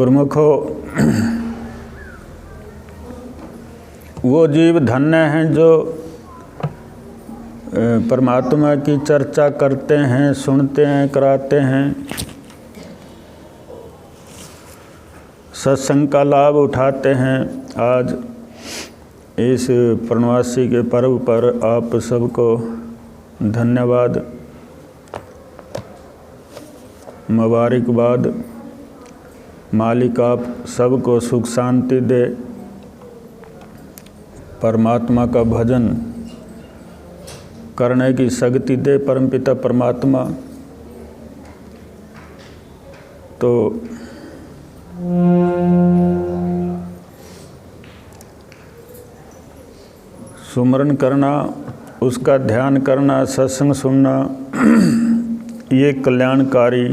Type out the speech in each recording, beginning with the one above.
गुरुमुखो, वो जीव धन्य हैं जो परमात्मा की चर्चा करते हैं, सुनते हैं, कराते हैं, सत्संग का लाभ उठाते हैं। आज इस पूर्णवासी के पर्व पर आप सबको धन्यवाद, मुबारकबाद। मालिक आप सबको सुख शांति दे, परमात्मा का भजन करने की शक्ति दे परमपिता परमात्मा। तो सुमरन करना, उसका ध्यान करना, सत्संग सुनना, ये कल्याणकारी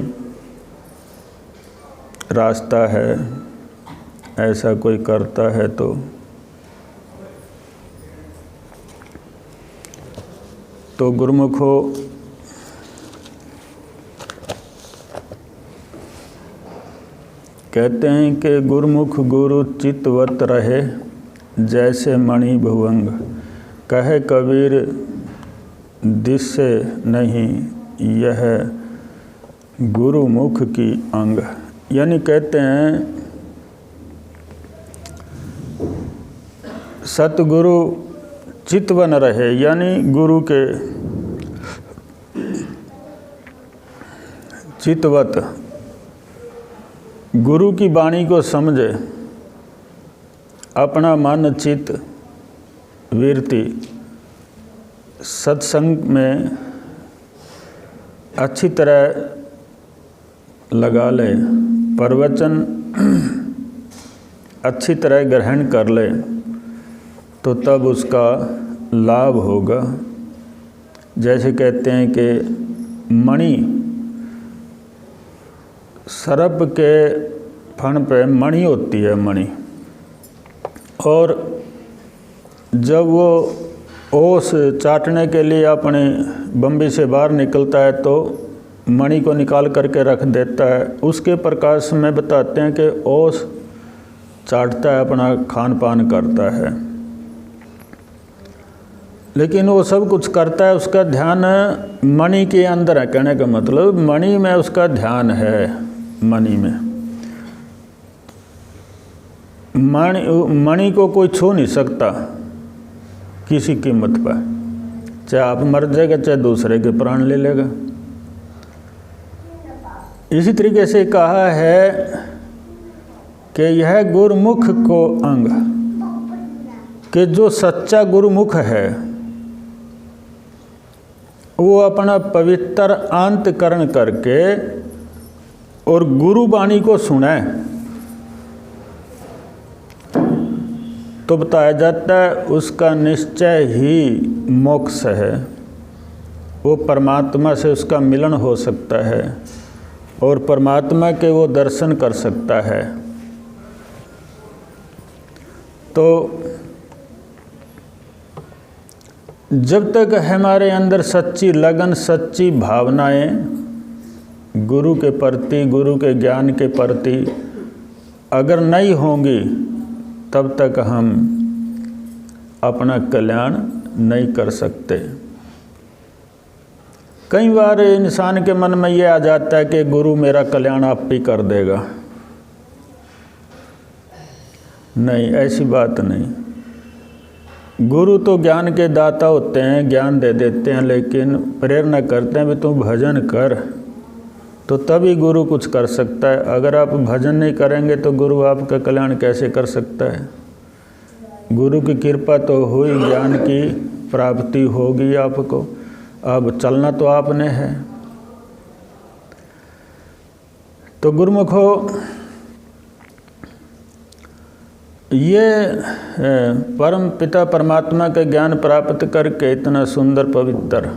रास्ता है। ऐसा कोई करता है तो गुरुमुखो, कहते हैं कि गुरुमुख गुरु चितवत रहे, जैसे मणि भुवंग। कहे कबीर दिसे नहीं, यह गुरुमुख की अंग। यानी कहते हैं सतगुरु चितवन रहे, यानी गुरु के चितवत, गुरु की वाणी को समझे, अपना मन चित वृत्ति सत्संग में अच्छी तरह लगा ले, प्रवचन अच्छी तरह ग्रहण कर ले, तो तब उसका लाभ होगा। जैसे कहते हैं कि मणि, सर्प के फण पे मणि होती है, मणि, और जब वो ओस चाटने के लिए अपने बम्बी से बाहर निकलता है तो मणि को निकाल करके रख देता है। उसके प्रकाश में बताते हैं कि ओस चाटता है, अपना खान पान करता है, लेकिन वो सब कुछ करता है, उसका ध्यान मणि के अंदर है। कहने का मतलब मणि में उसका ध्यान है। मणि में मणि को कोई छू नहीं सकता किसी कीमत पर, चाहे आप मर जाएगा, चाहे दूसरे के प्राण ले लेगा। इसी तरीके से कहा है कि यह गुरुमुख को अंग, कि जो सच्चा गुरुमुख है वो अपना पवित्र अंतकरण करके और गुरु वाणी को सुने तो बताया जाता है उसका निश्चय ही मोक्ष है। वो परमात्मा से उसका मिलन हो सकता है और परमात्मा के वो दर्शन कर सकता है। तो जब तक हमारे अंदर सच्ची लगन, सच्ची भावनाएं गुरु के प्रति, गुरु के ज्ञान के प्रति अगर नहीं होंगी, तब तक हम अपना कल्याण नहीं कर सकते। कई बार इंसान के मन में ये आ जाता है कि गुरु मेरा कल्याण आप ही कर देगा। नहीं, ऐसी बात नहीं। गुरु तो ज्ञान के दाता होते हैं, ज्ञान दे देते हैं, लेकिन प्रेरणा करते हैं भी तुम भजन कर, तो तभी गुरु कुछ कर सकता है। अगर आप भजन नहीं करेंगे तो गुरु आपका कल्याण कैसे कर सकता है। गुरु की कृपा तो हुई, ज्ञान की प्राप्ति होगी आपको, अब चलना तो आपने है। तो गुरुमुखो, ये परम पिता परमात्मा का ज्ञान प्राप्त करके इतना सुंदर पवित्र,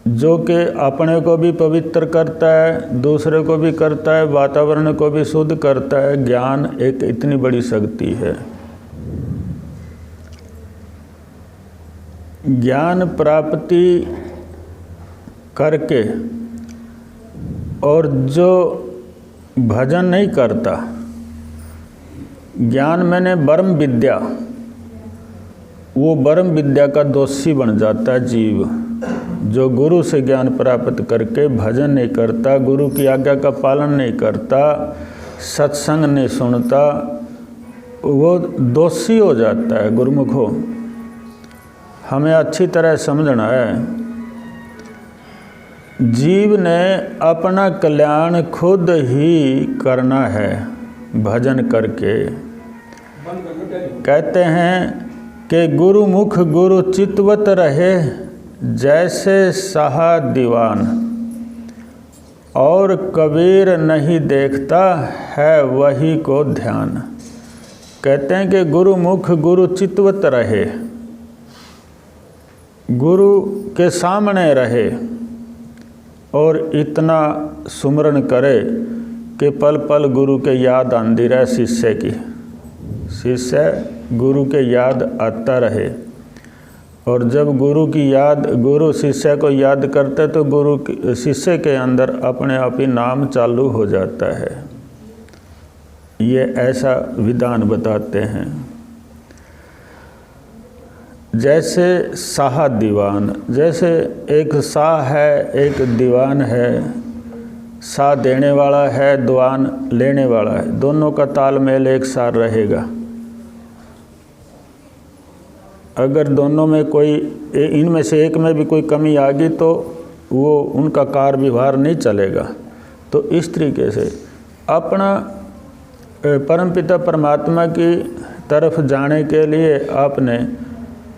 जो कि अपने को भी पवित्र करता है, दूसरे को भी करता है, वातावरण को भी शुद्ध करता है। ज्ञान एक इतनी बड़ी शक्ति है। ज्ञान प्राप्ति करके और जो भजन नहीं करता, ज्ञान मैंने ब्रह्म विद्या, वो ब्रह्म विद्या का दोषी बन जाता है जीव, जो गुरु से ज्ञान प्राप्त करके भजन नहीं करता, गुरु की आज्ञा का पालन नहीं करता, सत्संग नहीं सुनता, वो दोषी हो जाता है। गुरुमुखो, हमें अच्छी तरह समझना है, जीव ने अपना कल्याण खुद ही करना है भजन करके। कहते हैं कि गुरुमुख गुरु चितवत रहे, जैसे साहा दीवान, और कबीर नहीं देखता है वही को ध्यान। कहते हैं कि गुरुमुख गुरु चितवत रहे, गुरु के सामने रहे और इतना सुमरन करे कि पल पल गुरु के याद आंदी रहे शिष्य की, शिष्य गुरु के याद आता रहे। और जब गुरु की याद, गुरु शिष्य को याद करते तो गुरु शिष्य के अंदर अपने आप ही नाम चालू हो जाता है। ये ऐसा विधान बताते हैं। जैसे शाह दीवान, जैसे एक शाह है एक दीवान है, शाह देने वाला है दीवान लेने वाला है, दोनों का तालमेल एक साथ रहेगा। अगर दोनों में कोई, इनमें से एक में भी कोई कमी आ गई तो वो उनका कार व्यवहार नहीं चलेगा। तो इस तरीके से अपना परमपिता परमात्मा की तरफ जाने के लिए आपने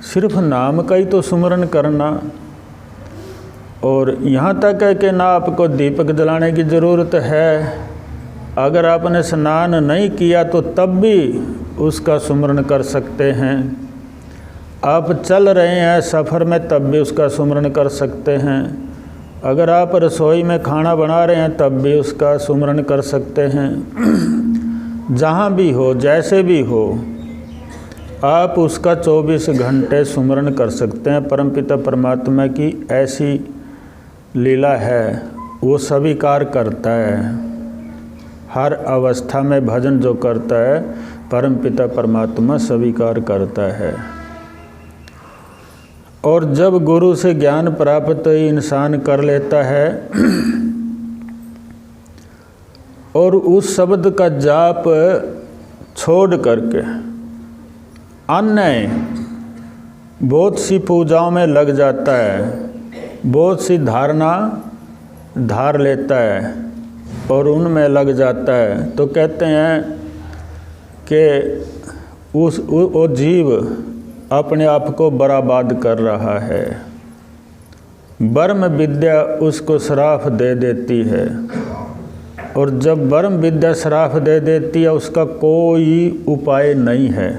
सिर्फ नाम का ही तो सुमरन करना। और यहाँ तक है कि ना आपको दीपक जलाने की ज़रूरत है, अगर आपने स्नान नहीं किया तो तब भी उसका सुमरन कर सकते हैं। आप चल रहे हैं सफ़र में तब भी उसका सुमरन कर सकते हैं। अगर आप रसोई में खाना बना रहे हैं तब भी उसका सुमरन कर सकते हैं। जहाँ भी हो, जैसे भी हो, आप उसका 24 घंटे सुमरन कर सकते हैं। परमपिता परमात्मा की ऐसी लीला है, वो स्वीकार करता है। हर अवस्था में भजन जो करता है परमपिता परमात्मा स्वीकार करता है। और जब गुरु से ज्ञान प्राप्त इंसान कर लेता है और उस शब्द का जाप छोड़ करके अन्य बहुत सी पूजाओं में लग जाता है, बहुत सी धारणा धार लेता है और उनमें लग जाता है, तो कहते हैं कि वो जीव अपने आप को बर्बाद कर रहा है। ब्रह्म विद्या उसको श्राप दे देती है, और जब ब्रह्म विद्या श्राप दे देती है उसका कोई उपाय नहीं है,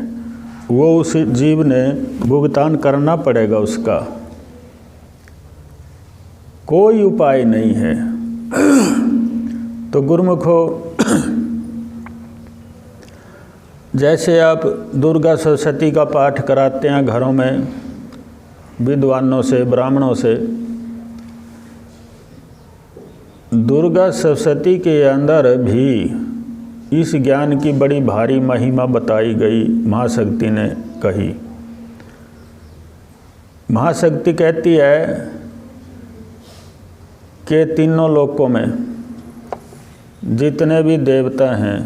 वो उस जीव ने भुगतान करना पड़ेगा, उसका कोई उपाय नहीं है। तो गुरुमुखो, जैसे आप दुर्गा सरस्वती का पाठ कराते हैं घरों में विद्वानों से, ब्राह्मणों से, दुर्गा सरस्वती के अंदर भी इस ज्ञान की बड़ी भारी महिमा बताई गई। महाशक्ति ने कही, महाशक्ति कहती है कि तीनों लोकों में जितने भी देवता हैं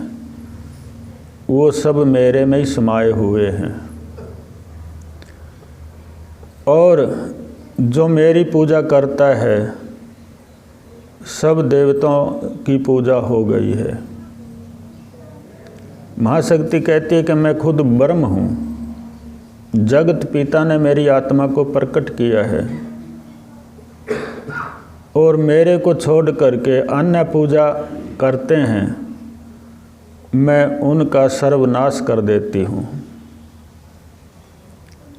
वो सब मेरे में ही समाये हुए हैं, और जो मेरी पूजा करता है सब देवताओं की पूजा हो गई है। महाशक्ति कहती है कि मैं खुद ब्रह्म हूँ, जगत पिता ने मेरी आत्मा को प्रकट किया है, और मेरे को छोड़ करके अन्य पूजा करते हैं, मैं उनका सर्वनाश कर देती हूँ।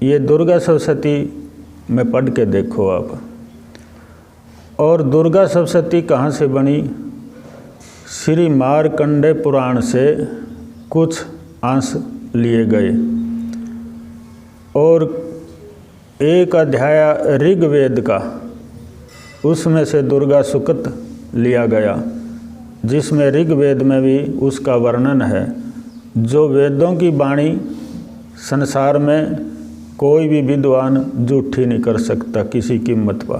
ये दुर्गा सप्तशती में पढ़ के देखो आप। और दुर्गा सप्तशती कहाँ से बनी? श्री मार्कंडेय पुराण से कुछ अंश लिए गए, और एक अध्याय ऋग्वेद का, उसमें से दुर्गा सूक्त लिया गया, जिसमें ऋग्वेद में भी उसका वर्णन है जो वेदों की वाणी संसार में कोई भी विद्वान झूठी नहीं कर सकता किसी कीमत पर।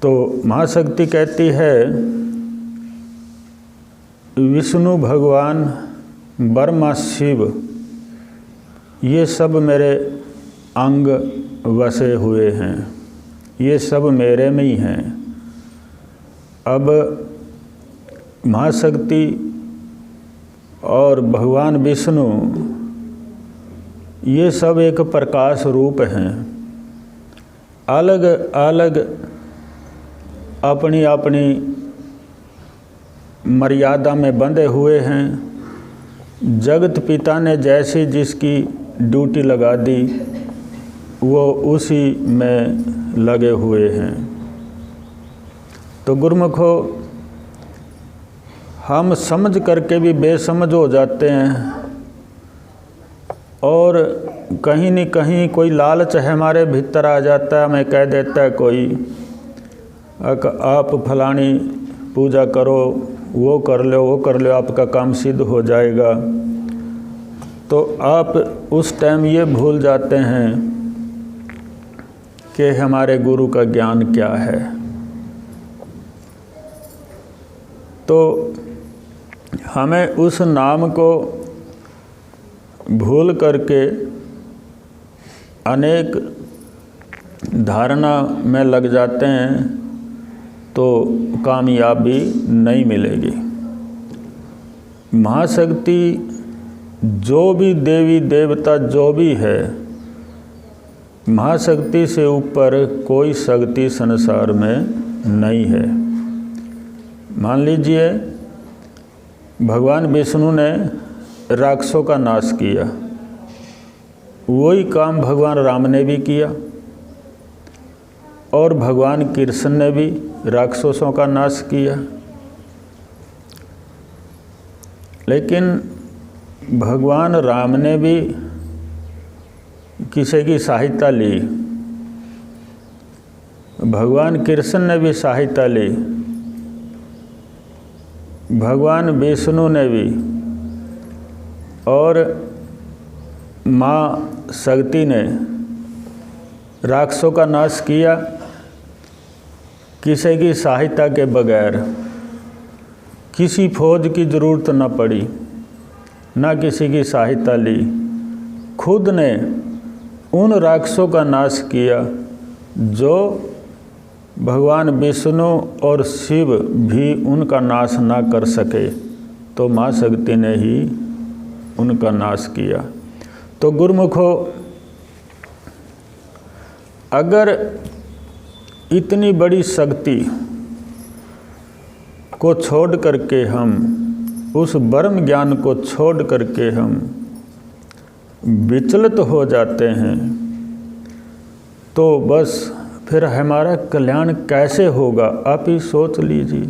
तो महाशक्ति कहती है विष्णु भगवान ब्रह्मा शिव ये सब मेरे अंग वसे हुए हैं, ये सब मेरे में ही हैं। अब महाशक्ति और भगवान विष्णु ये सब एक प्रकाश रूप हैं, अलग अलग अपनी अपनी मर्यादा में बंधे हुए हैं। जगत पिता ने जैसी जिसकी ड्यूटी लगा दी वो उसी में लगे हुए हैं। तो गुरुमुखो हम समझ करके भी बेसमझ हो जाते हैं और कहीं न कहीं कोई लालच है हमारे भीतर आ जाता है, हमें कह देता है कोई आप फलानी पूजा करो, वो कर लो आपका काम सिद्ध हो जाएगा। तो आप उस टाइम ये भूल जाते हैं कि हमारे गुरु का ज्ञान क्या है। तो हमें उस नाम को भूल करके अनेक धारणा में लग जाते हैं तो कामयाबी नहीं मिलेगी। महाशक्ति जो भी देवी देवता जो भी है, महाशक्ति से ऊपर कोई शक्ति संसार में नहीं है। मान लीजिए भगवान विष्णु ने राक्षसों का नाश किया, वही काम भगवान राम ने भी किया और भगवान कृष्ण ने भी राक्षसों का नाश किया। लेकिन भगवान राम ने भी किसी की सहायता ली, भगवान कृष्ण ने भी सहायता ली, भगवान विष्णु ने भी, और माँ शक्ति ने राक्षसों का नाश किया किसी की सहायता के बगैर। किसी फौज की ज़रूरत न पड़ी, ना किसी की सहायता ली, खुद ने उन राक्षसों का नाश किया जो भगवान विष्णु और शिव भी उनका नाश ना कर सके, तो माँ शक्ति ने ही उनका नाश किया। तो गुरुमुखो अगर इतनी बड़ी शक्ति को छोड़ करके हम उस ब्रह्म ज्ञान को छोड़ करके हम विचलित हो जाते हैं तो बस फिर हमारा कल्याण कैसे होगा? आप ही सोच लीजिए,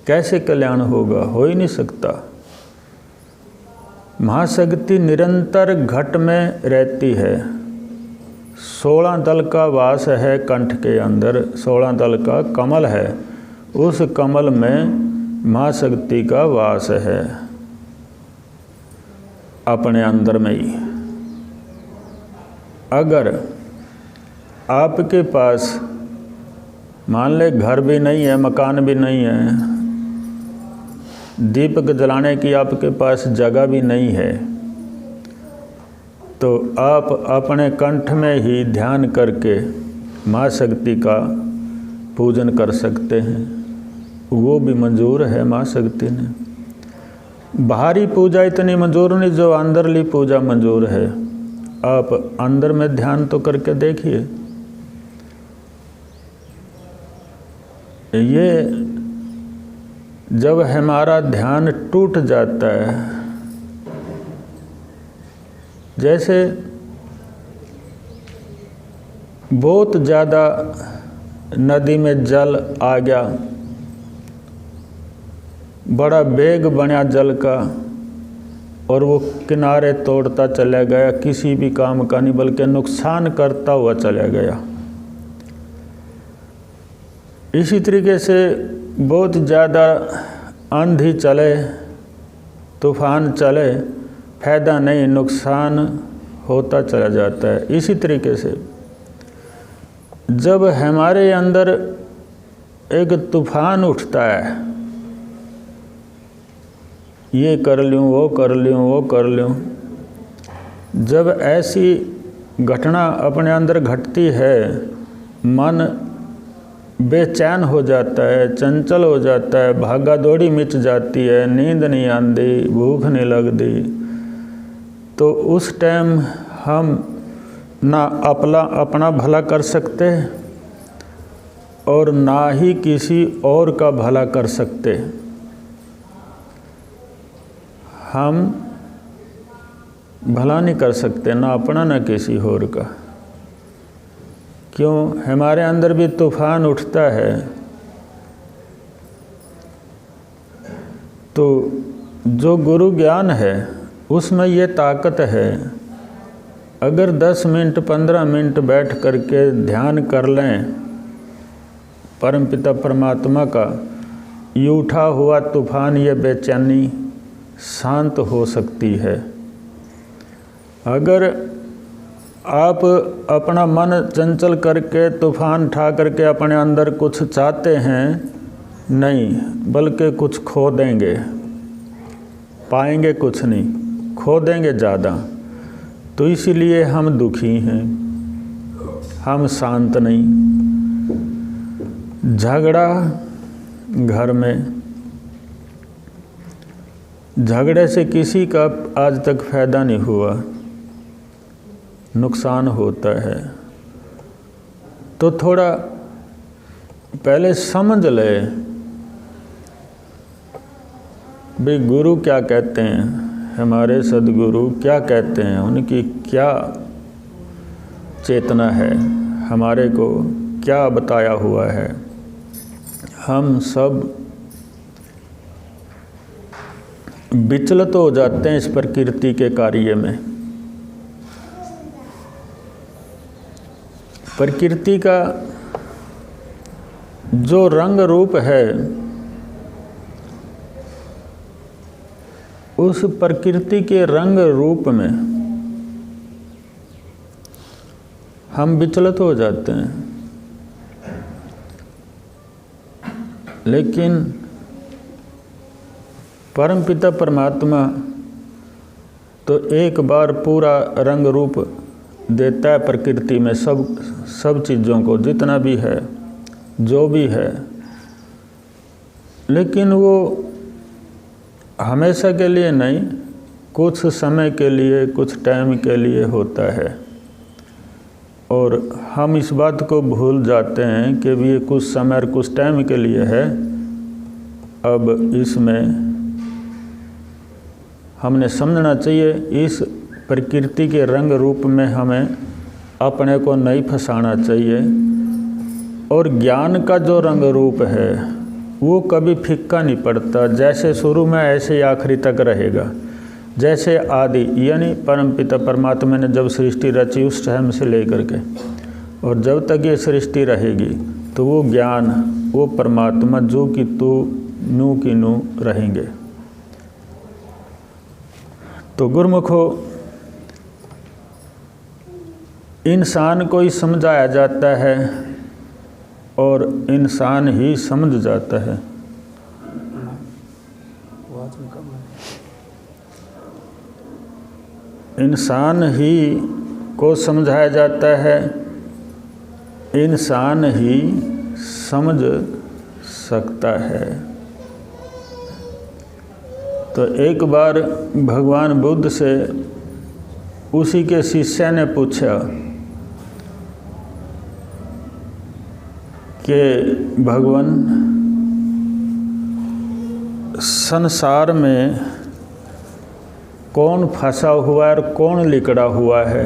कैसे कल्याण होगा? हो ही नहीं सकता। महाशक्ति निरंतर घट में रहती है। 16 दल का वास है कंठ के अंदर, 16 दल का कमल है, उस कमल में महाशक्ति का वास है अपने अंदर में ही। अगर आपके पास मान ले घर भी नहीं है, मकान भी नहीं है, दीपक जलाने की आपके पास जगह भी नहीं है, तो आप अपने कंठ में ही ध्यान करके माँ शक्ति का पूजन कर सकते हैं। वो भी मंजूर है माँ शक्ति ने। बाहरी पूजा इतनी मंजूर नहीं जो अंदरली पूजा मंजूर है। आप अंदर में ध्यान तो करके देखिए। ये जब हमारा ध्यान टूट जाता है, जैसे बहुत ज़्यादा नदी में जल आ गया, बड़ा वेग बना जल का और वो किनारे तोड़ता चला गया, किसी भी काम का नहीं बल्कि नुकसान करता हुआ चला गया। इसी तरीके से बहुत ज़्यादा आंधी चले, तूफान चले फायदा नहीं, नुकसान होता चला जाता है। इसी तरीके से जब हमारे अंदर एक तूफान उठता है, ये कर लूँ वो कर लूँ वो कर लूँ, जब ऐसी घटना अपने अंदर घटती है, मन बेचैन हो जाता है, चंचल हो जाता है, भागा दौड़ी मिट जाती है, नींद नहीं आती, भूख नहीं लगती, तो उस टाइम हम ना अपना भला कर सकते और ना ही किसी और का भला कर सकते। हम भला नहीं कर सकते, ना अपना ना किसी और का। क्यों? हमारे अंदर भी तूफान उठता है, तो जो गुरु ज्ञान है उसमें ये ताकत है। अगर 10 मिनट 15 मिनट बैठ करके ध्यान कर लें परमपिता परमात्मा का, ये उठा हुआ तूफान, ये बेचैनी शांत हो सकती है। अगर आप अपना मन चंचल करके तूफान ठा करके अपने अंदर कुछ चाहते हैं, नहीं बल्कि कुछ खो देंगे, पाएंगे कुछ नहीं, खो देंगे ज़्यादा। तो इसीलिए हम दुखी हैं, हम शांत नहीं। झगड़ा घर में, झगड़े से किसी का आज तक फायदा नहीं हुआ, नुकसान होता है। तो थोड़ा पहले समझ ले भाई गुरु क्या कहते हैं, हमारे सदगुरु क्या कहते हैं, उनकी क्या चेतना है, हमारे को क्या बताया हुआ है। हम सब विचलित हो जाते हैं इस प्रकृति के कार्य में। प्रकृति का जो रंग रूप है, उस प्रकृति के रंग रूप में हम विचलित हो जाते हैं। लेकिन परमपिता परमात्मा तो एक बार पूरा रंग रूप देता है प्रकृति में, सब चीज़ों को, जितना भी है, जो भी है। लेकिन वो हमेशा के लिए नहीं, कुछ समय के लिए, कुछ टाइम के लिए होता है। और हम इस बात को भूल जाते हैं कि भी ये कुछ समय और कुछ टाइम के लिए है। अब इसमें हमने समझना चाहिए, इस प्रकृति के रंग रूप में हमें अपने को नहीं फंसाना चाहिए। और ज्ञान का जो रंग रूप है वो कभी फीका नहीं पड़ता, जैसे शुरू में ऐसे ही आखिरी तक रहेगा। जैसे आदि यानी परमपिता परमात्मा ने जब सृष्टि रची उस टाइम से लेकर के और जब तक ये सृष्टि रहेगी, तो वो ज्ञान, वो परमात्मा जो कि तू नू की नू रहेंगे। तो गुरुमुखो, इंसान को ही समझाया जाता है और इंसान ही समझ जाता है। इंसान ही को समझाया जाता है, इंसान ही समझ सकता है। तो एक बार भगवान बुद्ध से उसी के शिष्य ने पूछा कि भगवान, संसार में कौन फंसा हुआ है और कौन लिकड़ा हुआ है?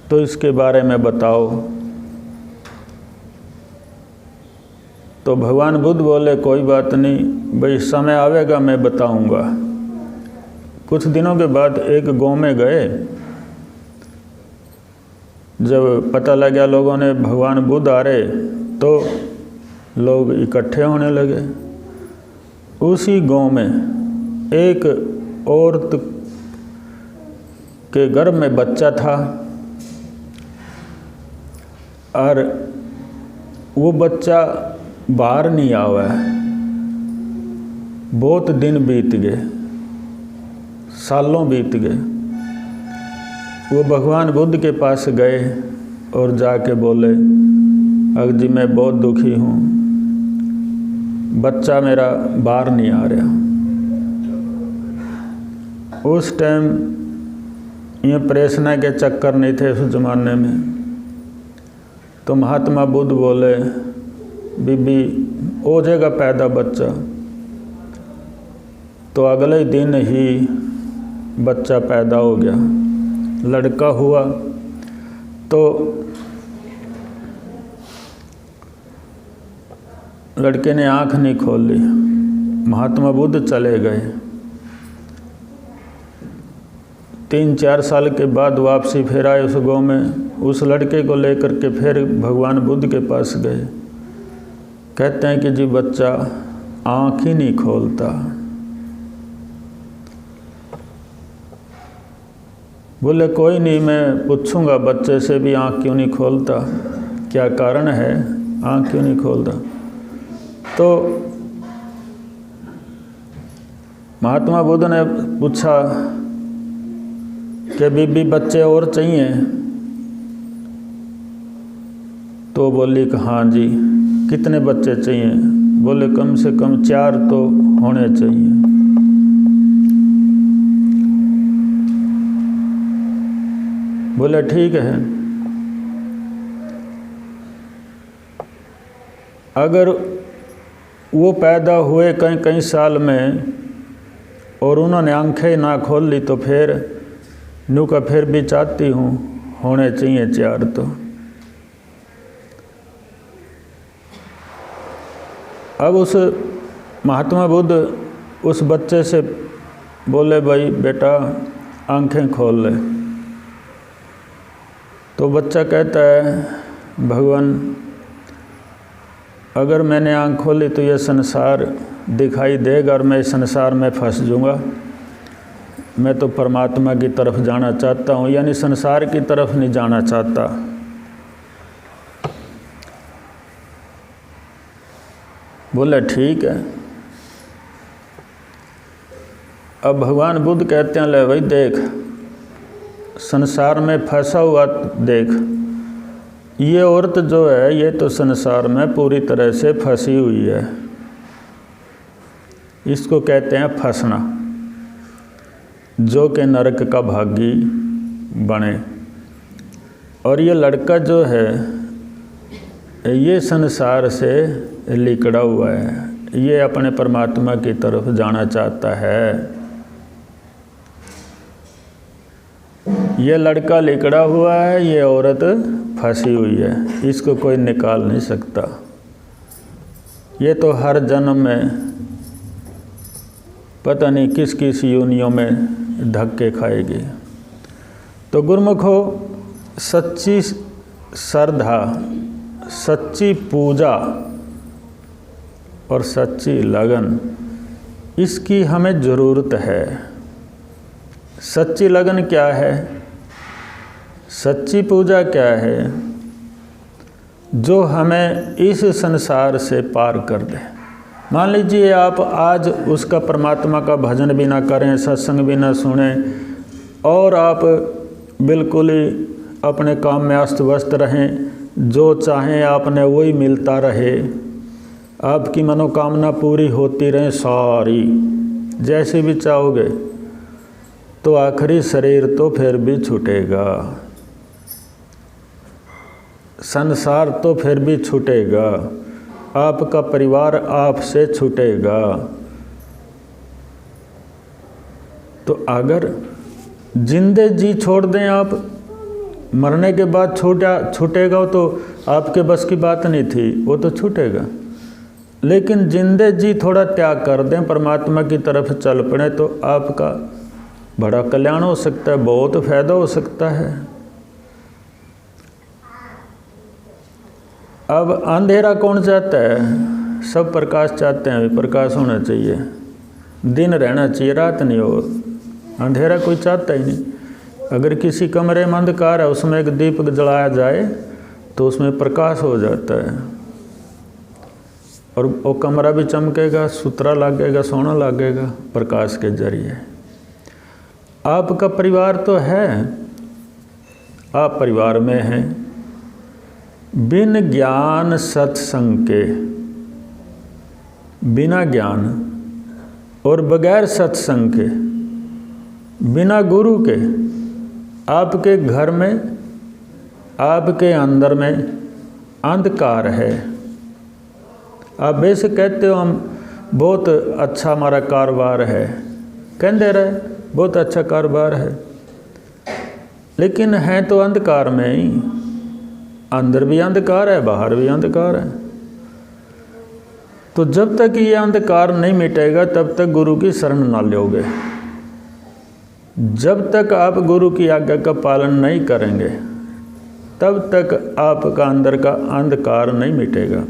तो इसके बारे में बताओ। तो भगवान बुद्ध बोले, कोई बात नहीं भाई, समय आवेगा मैं बताऊंगा। कुछ दिनों के बाद एक गांव में गए। जब पता लगा लोगों ने भगवान बुद्ध आ रहे, तो लोग इकट्ठे होने लगे। उसी गांव में एक औरत के गर्भ में बच्चा था और वो बच्चा बाहर नहीं आवा है। बहुत दिन बीत गए, सालों बीत गए। वो भगवान बुद्ध के पास गए और जाके बोले, अग जी मैं बहुत दुखी हूँ, बच्चा मेरा बाहर नहीं आ रहा। उस टाइम ये प्रेषणा के चक्कर नहीं थे उस ज़माने में। तो महात्मा बुद्ध बोले, बीबी हो जाएगा पैदा बच्चा। तो अगले दिन ही बच्चा पैदा हो गया, लड़का हुआ। तो लड़के ने आँख नहीं खोली। महात्मा बुद्ध चले गए। 3-4 साल के बाद वापसी फिर आए उस गाँव में। उस लड़के को लेकर के फिर भगवान बुद्ध के पास गए। कहते हैं कि जी बच्चा आँख ही नहीं खोलता। बोले कोई नहीं, मैं पूछूंगा बच्चे से भी आँख क्यों नहीं खोलता, क्या कारण है, आँख क्यों नहीं खोलता। तो महात्मा बुद्ध ने पूछा कि बीबी बच्चे और चाहिए। तो बोली कि हाँ जी। कितने बच्चे चाहिए? बोले कम से कम 4 तो होने चाहिए। बोले ठीक है। अगर वो पैदा हुए कई साल में और उन्होंने आंखें ना खोल ली तो फिर नू का फिर भी चाहती हूँ होने चाहिए 4 तो। अब उस महात्मा बुद्ध उस बच्चे से बोले, भाई बेटा आंखें खोल ले। तो बच्चा कहता है, भगवान अगर मैंने आँख खोली तो यह संसार दिखाई देगा और मैं इस संसार में फंस जाऊंगा। मैं तो परमात्मा की तरफ जाना चाहता हूँ, यानी संसार की तरफ नहीं जाना चाहता। बोले ठीक है। अब भगवान बुद्ध कहते हैं, ले भाई देख, संसार में फंसा हुआ देख, ये औरत जो है ये तो संसार में पूरी तरह से फंसी हुई है। इसको कहते हैं फंसना, जो कि नरक का भागी बने। और ये लड़का जो है ये संसार से लिकड़ा हुआ है, ये अपने परमात्मा की तरफ जाना चाहता है। ये लड़का लिकड़ा हुआ है, ये औरत फंसी हुई है, इसको कोई निकाल नहीं सकता। ये तो हर जन्म में पता नहीं किस किस योनियों में धक्के खाएगी। तो गुरुमुखो, सच्ची श्रद्धा, सच्ची पूजा और सच्ची लगन, इसकी हमें ज़रूरत है। सच्ची लगन क्या है? सच्ची पूजा क्या है? जो हमें इस संसार से पार कर दे। मान लीजिए आप आज उसका परमात्मा का भजन भी ना करें, सत्संग भी ना सुने और आप बिल्कुल ही अपने काम में अस्त व्यस्त रहें, जो चाहें आपने वही मिलता रहे, आपकी मनोकामना पूरी होती रहे सारी जैसे भी चाहोगे, तो आखिरी शरीर तो फिर भी छूटेगा, संसार तो फिर भी छूटेगा, आपका परिवार आपसे छूटेगा। तो अगर जिंदे जी छोड़ दें आप, मरने के बाद छूटेगा तो आपके बस की बात नहीं थी, वो तो छूटेगा। लेकिन जिंदे जी थोड़ा त्याग कर दें, परमात्मा की तरफ चल पड़े, तो आपका बड़ा कल्याण हो सकता है, बहुत फायदा हो सकता है। अब अंधेरा कौन चाहता है? सब प्रकाश चाहते हैं, प्रकाश होना चाहिए, दिन रहना चाहिए, रात नहीं हो। अंधेरा कोई चाहता ही नहीं। अगर किसी कमरे में अंधकार है, उसमें एक दीपक जलाया जाए तो उसमें प्रकाश हो जाता है और वो कमरा भी चमकेगा, सुथरा लगेगा, सोना लगेगा प्रकाश के जरिए। आपका परिवार तो है, आप परिवार में हैं। बिन ज्ञान सत्संग के, बिना ज्ञान और बगैर सत्संग के, बिना गुरु के आपके घर में, आपके अंदर में अंधकार है। आप बेशक कहते हो हम बहुत अच्छा हमारा कारोबार है, कहते रहे बहुत अच्छा कारोबार है, लेकिन है तो अंधकार में ही। अंदर भी अंधकार है, बाहर भी अंधकार है। तो जब तक ये अंधकार नहीं मिटेगा तब तक गुरु की शरण ना लोगे। जब तक आप गुरु की आज्ञा का पालन नहीं करेंगे तब तक आपका अंदर का अंधकार नहीं मिटेगा।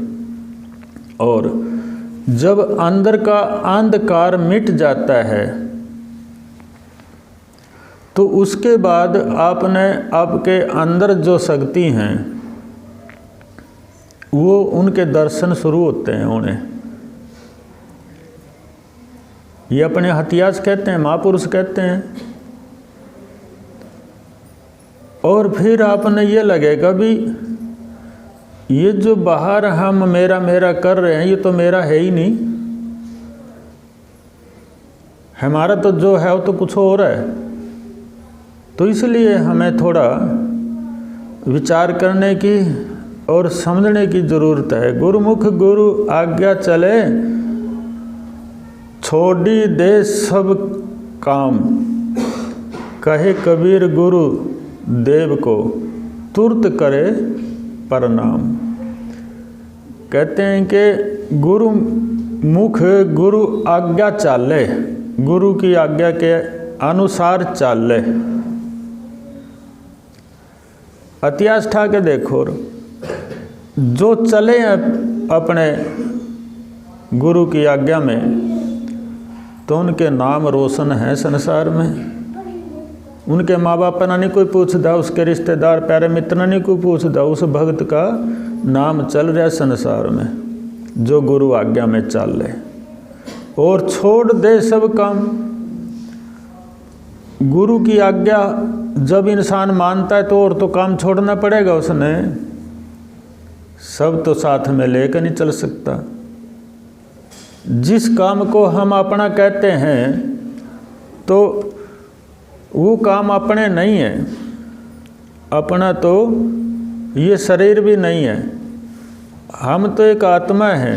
और जब अंदर का अंधकार मिट जाता है तो उसके बाद आपने आपके अंदर जो शक्ति हैं वो उनके दर्शन शुरू होते हैं उन्हें। ये अपने इतिहास कहते हैं, महापुरुष कहते हैं। और फिर आपने ये लगेगा भी ये जो बाहर हम मेरा मेरा कर रहे हैं ये तो मेरा है ही नहीं, हमारा तो जो है वो तो कुछ और है। तो इसलिए हमें थोड़ा विचार करने की और समझने की ज़रूरत है। गुरुमुख गुरु आज्ञा चले, छोड़ी दे सब काम, कहे कबीर गुरु देव को तुरत करे प्रणाम। कहते हैं कि गुरु मुख गुरु आज्ञा चाले, गुरु की आज्ञा के अनुसार चाले। इतिहास ठा के देखो, जो चले अपने गुरु की आज्ञा में तो उनके नाम रोशन है संसार में। उनके माँ बाप ना नहीं कोई पूछता, उसके रिश्तेदार प्यारे मित्र ना नहीं कोई पूछता, उस भक्त का नाम चल रहा है संसार में जो गुरु आज्ञा में चल रहे। और छोड़ दे सब काम, गुरु की आज्ञा जब इंसान मानता है तो और तो काम छोड़ना पड़ेगा उसने, सब तो साथ में लेकर नहीं चल सकता। जिस काम को हम अपना कहते हैं तो वो काम अपने नहीं है, अपना तो ये शरीर भी नहीं है। हम तो एक आत्मा है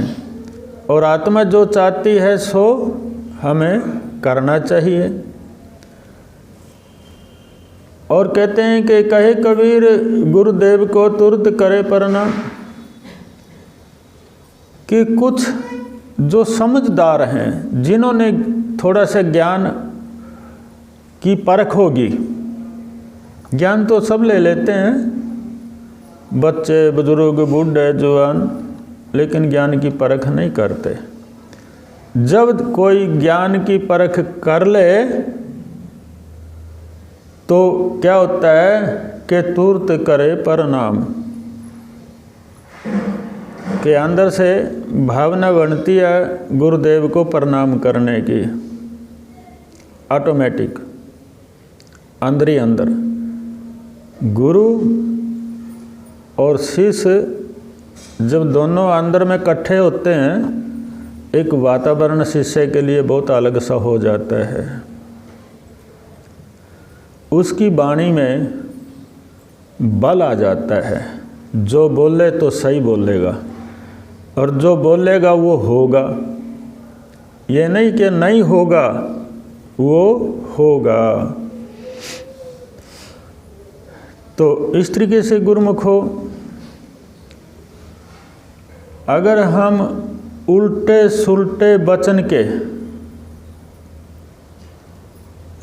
और आत्मा जो चाहती है सो हमें करना चाहिए। और कहते हैं कि कहे कबीर गुरुदेव को तुरंत करे प्रणाम, कि कुछ जो समझदार हैं जिन्होंने थोड़ा सा ज्ञान की परख होगी, ज्ञान तो सब ले लेते हैं, बच्चे बुजुर्ग बूढ़े जवान, लेकिन ज्ञान की परख नहीं करते। जब कोई ज्ञान की परख कर ले तो क्या होता है कि तुरंत करे प्रणाम, के अंदर से भावना बनती है गुरुदेव को प्रणाम करने की, ऑटोमेटिक अंदर ही अंदर। गुरु और शिष्य जब दोनों अंदर में इकट्ठे होते हैं, एक वातावरण शिष्य के लिए बहुत अलग सा हो जाता है। उसकी वाणी में बल आ जाता है, जो बोले तो सही बोलेगा और जो बोलेगा वो होगा, ये नहीं कि नहीं होगा, वो होगा। तो इस तरीके से गुरुमुख हो। अगर हम उल्टे सुलटे वचन के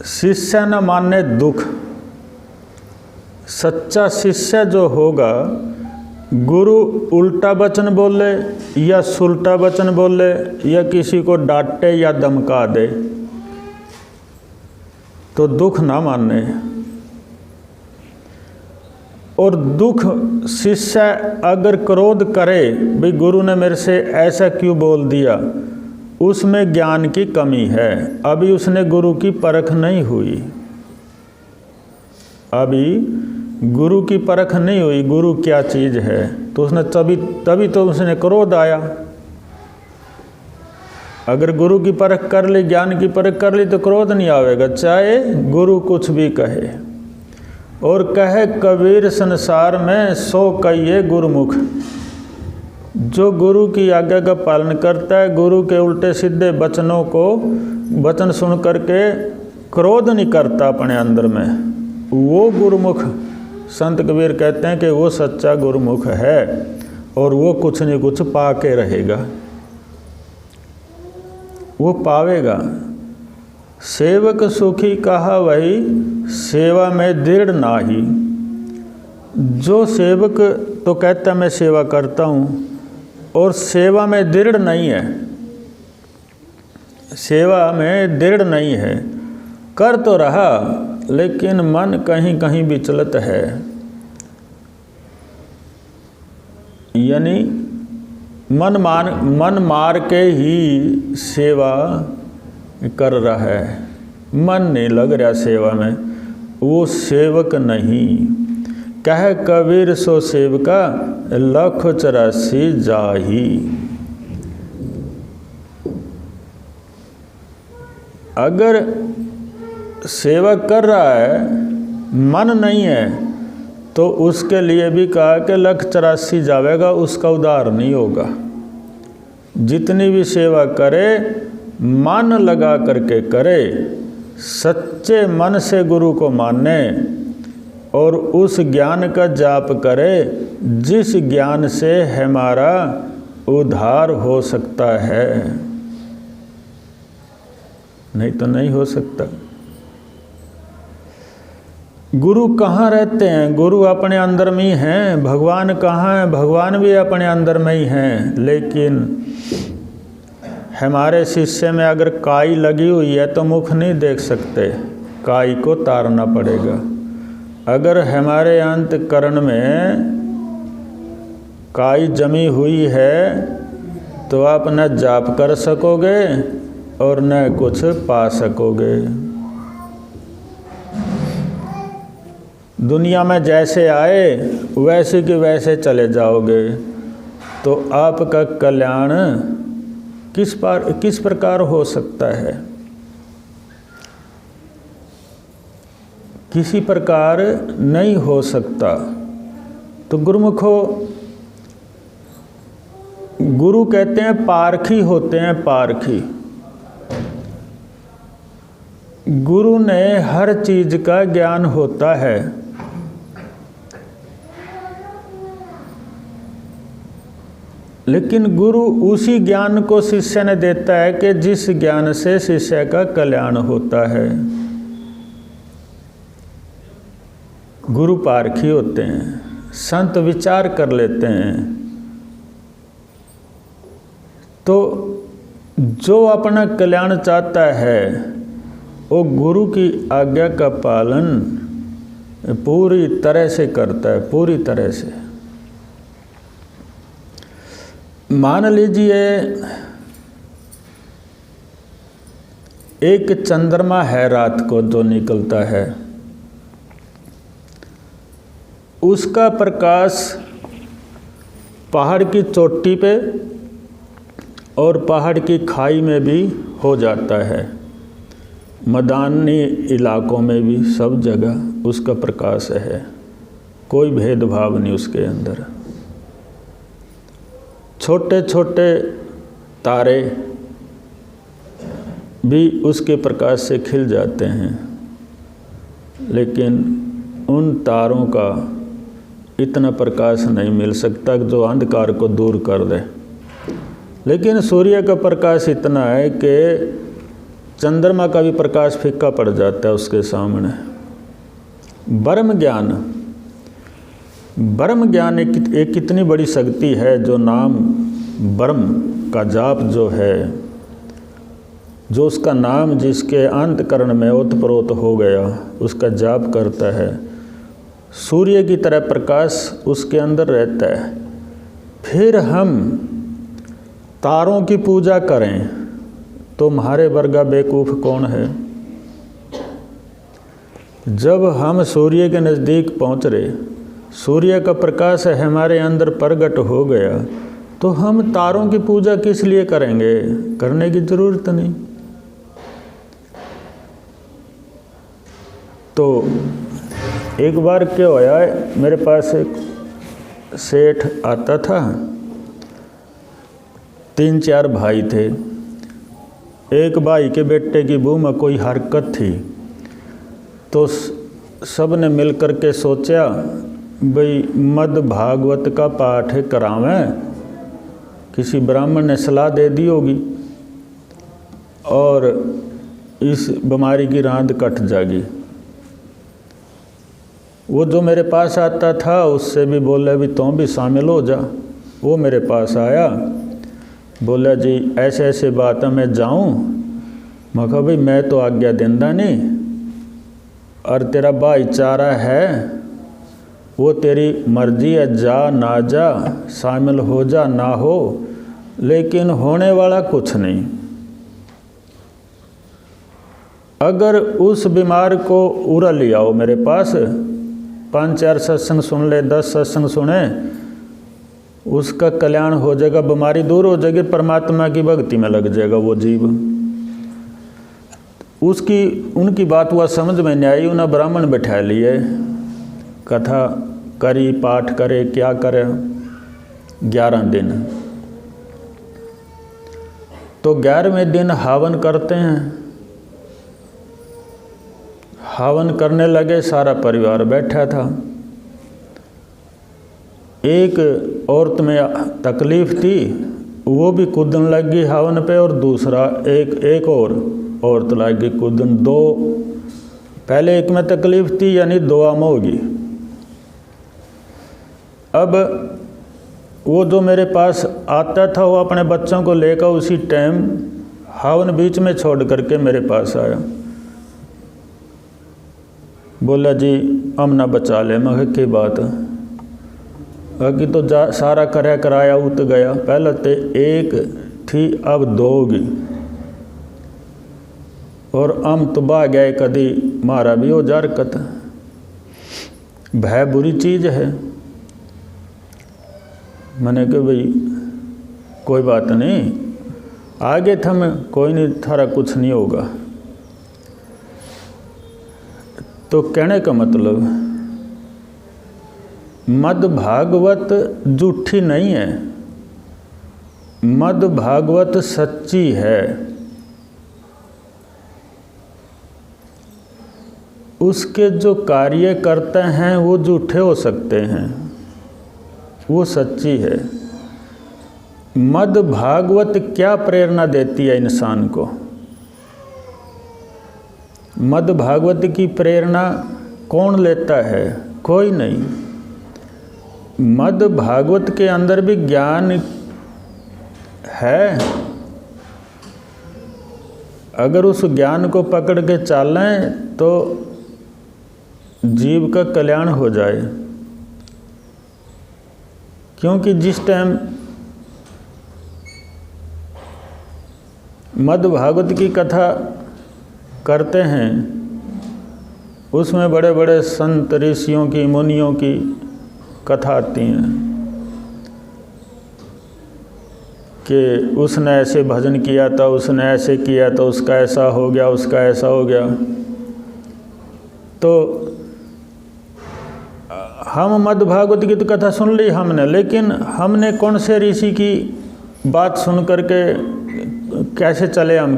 शिष्य न माने दुख, सच्चा शिष्य जो होगा गुरु उल्टा वचन बोले या सुलटा वचन बोले या किसी को डांटे या धमका दे तो दुख ना माने। और दुख शिष्य अगर क्रोध करे, भाई गुरु ने मेरे से ऐसा क्यों बोल दिया, उसमें ज्ञान की कमी है। अभी उसने गुरु की परख नहीं हुई, अभी गुरु की परख नहीं हुई, गुरु क्या चीज़ है, तो उसने तभी तो उसने क्रोध आया। अगर गुरु की परख कर ली, ज्ञान की परख कर ली तो क्रोध नहीं आवेगा, चाहे गुरु कुछ भी कहे। और कहे कबीर संसार में सो कहिए गुरुमुख, जो गुरु की आज्ञा का पालन करता है, गुरु के उल्टे सीधे वचन सुन करके क्रोध नहीं करता अपने अंदर में, वो गुरुमुख संत कबीर कहते हैं कि वो सच्चा गुरुमुख है और वो कुछ नहीं कुछ पा के रहेगा, वो पावेगा। सेवक सुखी कहा वही, सेवा में दृढ़ नाही। जो सेवक तो कहता मैं सेवा करता हूँ और सेवा में दृढ़ नहीं है, सेवा में दृढ़ नहीं है, कर तो रहा लेकिन मन कहीं कहीं विचलित है, यानी मन मार के ही सेवा कर रहा है, मन नहीं लग रहा सेवा में, वो सेवक नहीं। कह कबीर सो सेवका 184 जाही। अगर सेवा कर रहा है, मन नहीं है, तो उसके लिए भी कहा कि 184 जावेगा, उसका उद्धार नहीं होगा। जितनी भी सेवा करे मन लगा करके करे, सच्चे मन से गुरु को माने और उस ज्ञान का जाप करे जिस ज्ञान से हमारा उद्धार हो सकता है, नहीं तो नहीं हो सकता। गुरु कहाँ रहते हैं? गुरु अपने अंदर में ही हैं। भगवान कहाँ हैं? भगवान भी अपने अंदर में ही हैं। लेकिन हमारे शिष्य में अगर काई लगी हुई है तो मुख नहीं देख सकते, काई को तारना पड़ेगा। अगर हमारे अंतःकरण में काई जमी हुई है तो आप न जाप कर सकोगे और न कुछ पा सकोगे। दुनिया में जैसे आए वैसे के वैसे चले जाओगे, तो आपका कल्याण किस प्रकार हो सकता है? किसी प्रकार नहीं हो सकता। तो गुरुमुखो, गुरु कहते हैं पारखी होते हैं, पारखी। गुरु ने हर चीज का ज्ञान होता है। लेकिन गुरु उसी ज्ञान को शिष्य ने देता है कि जिस ज्ञान से शिष्य का कल्याण होता है। गुरु पारखी होते हैं, संत विचार कर लेते हैं। तो जो अपना कल्याण चाहता है वो गुरु की आज्ञा का पालन पूरी तरह से करता है, पूरी तरह से। मान लीजिए एक चंद्रमा है रात को जो निकलता है, उसका प्रकाश पहाड़ की चोटी पे और पहाड़ की खाई में भी हो जाता है, मैदानी इलाकों में भी, सब जगह उसका प्रकाश है, कोई भेदभाव नहीं उसके अंदर। छोटे छोटे तारे भी उसके प्रकाश से खिल जाते हैं, लेकिन उन तारों का इतना प्रकाश नहीं मिल सकता जो अंधकार को दूर कर दे। लेकिन सूर्य का प्रकाश इतना है कि चंद्रमा का भी प्रकाश फीका पड़ जाता है उसके सामने। ब्रह्म ज्ञान, ब्रह्म ज्ञान एक कितनी बड़ी शक्ति है, जो नाम ब्रह्म का जाप जो है, जो उसका नाम जिसके अंतकरण में ओतप्रोत हो गया उसका जाप करता है, सूर्य की तरह प्रकाश उसके अंदर रहता है। फिर हम तारों की पूजा करें तो हमारे वर्गा बेवकूफ़ कौन है। जब हम सूर्य के नज़दीक पहुंच रहे, सूर्य का प्रकाश हमारे अंदर प्रकट हो गया, तो हम तारों की पूजा किस लिए करेंगे? करने की ज़रूरत नहीं। तो एक बार क्या होया, मेरे पास एक सेठ आता था, 3-4 भाई थे। एक भाई के बेटे की मुँह में कोई हरकत थी, तो सब ने मिल कर के सोचा भाई मद भागवत का पाठ करावें। किसी ब्राह्मण ने सलाह दे दी होगी और इस बीमारी की रांद कट जाएगी। वो जो मेरे पास आता था उससे भी बोला भी तुम भी शामिल हो जा। वो मेरे पास आया, बोला जी ऐसे ऐसे बात है, मैं जाऊँ? मैं कहा भाई मैं तो आज्ञा देंदा नहीं, और तेरा भाईचारा है वो तेरी मर्जी है, जा ना जा, शामिल हो जा ना हो, लेकिन होने वाला कुछ नहीं। अगर उस बीमार को उड़ा ले आओ मेरे पास, 5-4 सत्संग सुन ले, 10 सत्संग सुने, उसका कल्याण हो जाएगा, बीमारी दूर हो जाएगी, परमात्मा की भक्ति में लग जाएगा वो जीव। उनकी बात हुआ समझ में नहीं आई। उन्हें ब्राह्मण बैठा लिए, कथा करी, पाठ करे, क्या करे, 11 दिन। तो 11वें दिन हवन करते हैं। हवन करने लगे, सारा परिवार बैठा था। एक औरत में तकलीफ़ थी, वो भी कूदन लग गई हवन पे, और दूसरा एक और औरत लग गई कूदन। 2 पहले एक में तकलीफ़ थी, यानी 2 में होगी। अब वो जो मेरे पास आता था वो अपने बच्चों को लेकर उसी टाइम हवन बीच में छोड़ करके मेरे पास आया। बोला जी अमना बचा ले। मैं क्या बात है? बाकी तो सारा कराया उत गया, पहले तो 1 थी अब 2 होगी, और हम तो बा गए, कभी मारा भी हो जा रकत। भय बुरी चीज़ है। मैंने कहा भाई कोई बात नहीं, आगे थम कोई नहीं, थारा कुछ नहीं होगा। तो कहने का मतलब मद भागवत झूठी नहीं है, मद भागवत सच्ची है। उसके जो कार्य करते हैं वो झूठे हो सकते हैं, वो सच्ची है। मद भागवत क्या प्रेरणा देती है इंसान को? मद भागवत की प्रेरणा कौन लेता है? कोई नहीं। मद भागवत के अंदर भी ज्ञान है। अगर उस ज्ञान को पकड़ के चलें तो जीव का कल्याण हो जाए। क्योंकि जिस टाइम मद भागवत की कथा करते हैं उसमें बड़े बड़े संत ऋषियों की, मुनियों की कथा आती हैं कि उसने ऐसे भजन किया था, उसने ऐसे किया तो उसका ऐसा हो गया, उसका ऐसा हो गया। तो हम मद भागवत की तो कथा सुन ली हमने, लेकिन हमने कौन से ऋषि की बात सुन करके कैसे चले हम?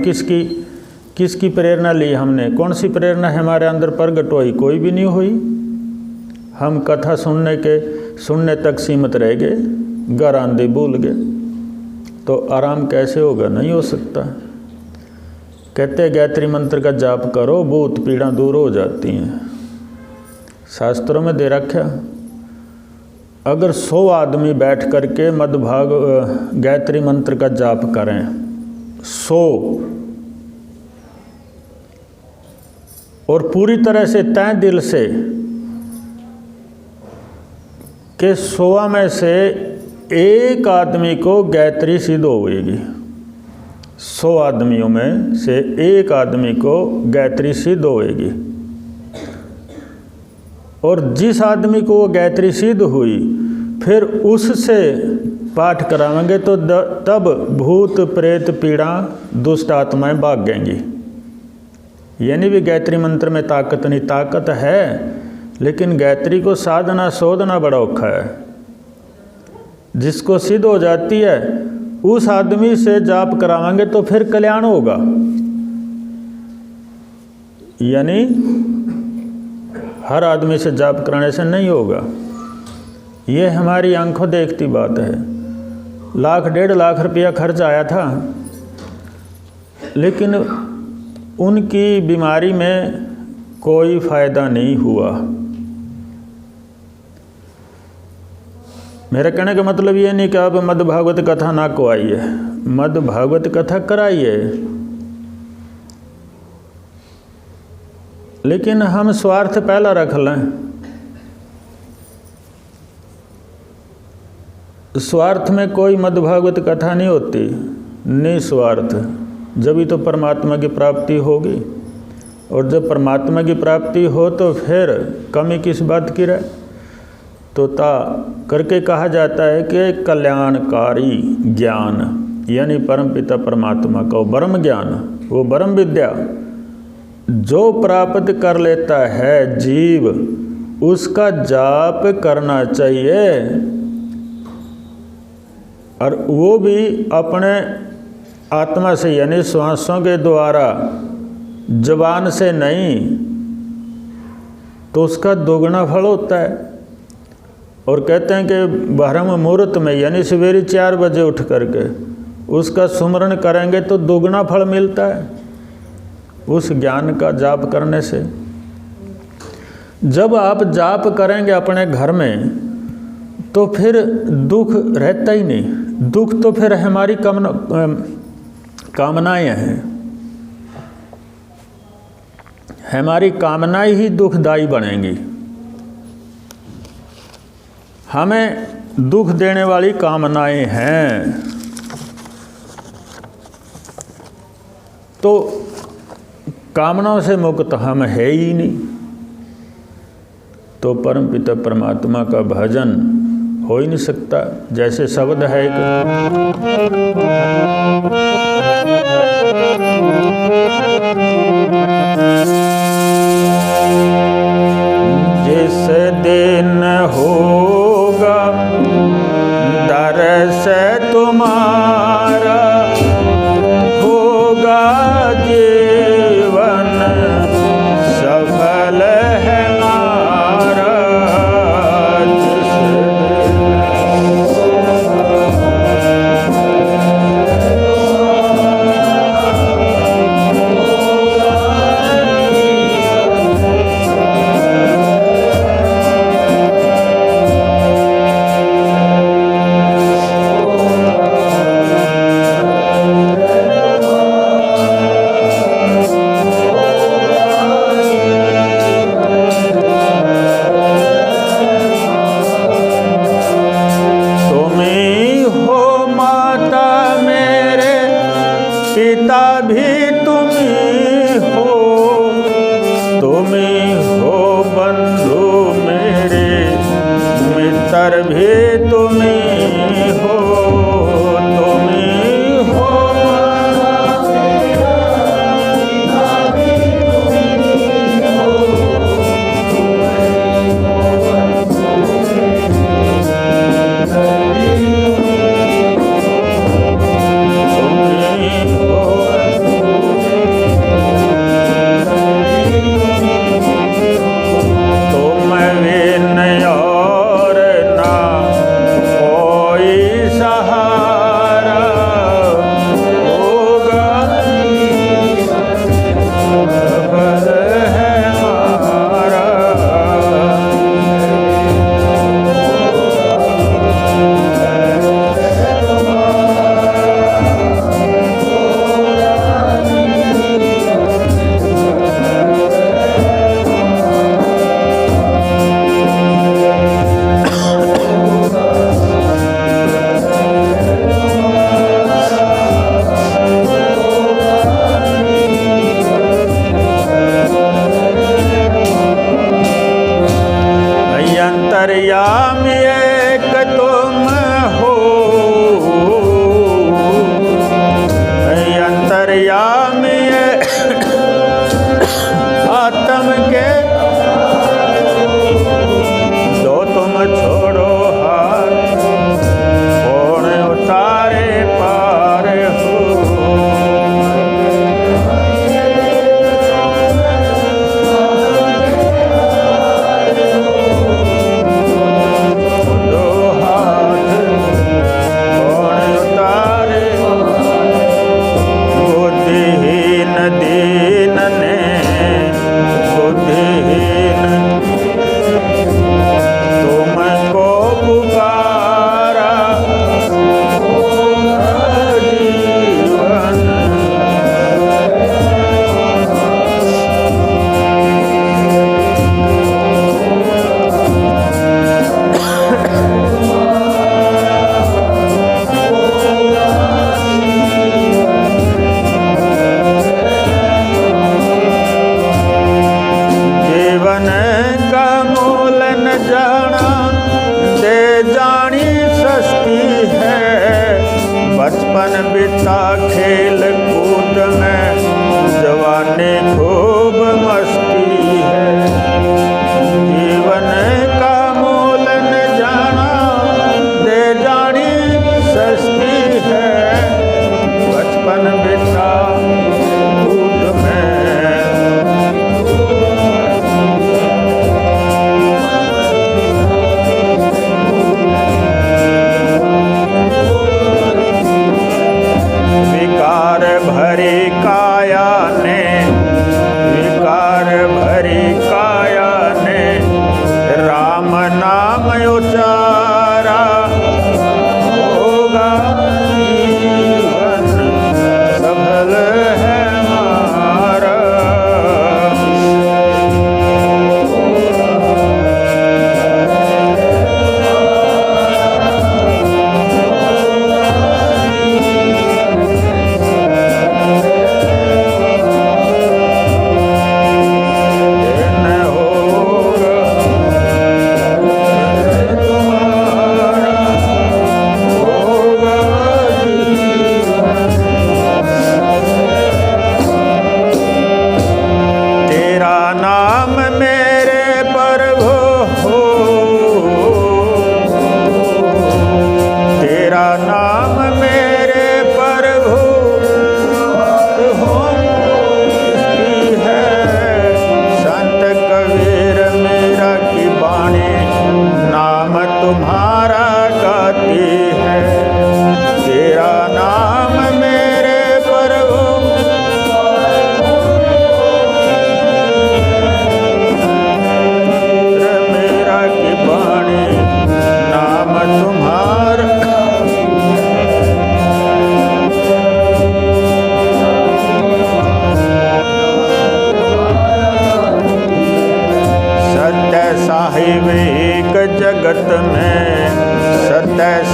किसकी प्रेरणा ली हमने? कौन सी प्रेरणा हमारे अंदर प्रकट हुई? कोई भी नहीं हुई। हम कथा सुनने तक सीमित रह गए, घर आंधे भूल गए, तो आराम कैसे होगा? नहीं हो सकता। कहते गायत्री मंत्र का जाप करो, भूत पीड़ा दूर हो जाती हैं, शास्त्रों में दे रखा। अगर 100 आदमी बैठ करके मध्यभाग गायत्री मंत्र का जाप करें, 100, और पूरी तरह से तय दिल से कि 100 में से एक आदमी को गायत्री सिद्ध होगी, 100 आदमियों में से एक आदमी को गायत्री सिद्ध होगी, और जिस आदमी को वो गायत्री सिद्ध हुई फिर उससे पाठ करावेंगे तो तब भूत प्रेत पीड़ा दुष्ट आत्माएं भाग जाएंगी। यानी भी गायत्री मंत्र में ताकत नहीं, ताकत है लेकिन गायत्री को साधना शोधना बड़ा औखा है। जिसको सिद्ध हो जाती है उस आदमी से जाप करावेंगे तो फिर कल्याण होगा। यानी हर आदमी से जाप कराने से नहीं होगा। ये हमारी आंखों देखती बात है। 1.5 लाख रुपया खर्च आया था, लेकिन उनकी बीमारी में कोई फायदा नहीं हुआ। मेरा कहने का मतलब ये नहीं कि आप मद्द भागवत कथा ना को आइए, मद्द भागवत कथा कराइए, लेकिन हम स्वार्थ पहला रख लें। स्वार्थ में कोई मद्द भागवत कथा नहीं होती, निस्वार्थ। जब ही तो परमात्मा की प्राप्ति होगी, और जब परमात्मा की प्राप्ति हो तो फिर कमी किस बात की रहे। तो ता करके कहा जाता है कि कल्याणकारी ज्ञान, यानी परमपिता परमात्मा का ब्रह्म ज्ञान, वो ब्रह्म विद्या जो प्राप्त कर लेता है जीव, उसका जाप करना चाहिए, और वो भी अपने आत्मा से, यानी श्वासों के द्वारा, जबान से नहीं, तो उसका दोगुना फल होता है। और कहते हैं कि ब्रह्म मुहूर्त में, यानी सवेरे 4 बजे उठ करके उसका सुमरण करेंगे तो दोगुना फल मिलता है उस ज्ञान का जाप करने से। जब आप जाप करेंगे अपने घर में तो फिर दुख रहता ही नहीं। दुख तो फिर हमारी कामनाएं हैं, हमारी कामनाएं ही दुखदायी बनेंगी। हमें दुख देने वाली कामनाएं हैं, तो कामनाओं से मुक्त हम है ही नहीं, तो परमपिता परमात्मा का भजन हो ही नहीं सकता। जैसे शब्द है जिस दिन होगा दर्श तुम्हारा, होगा जीवन सफल है हमारा।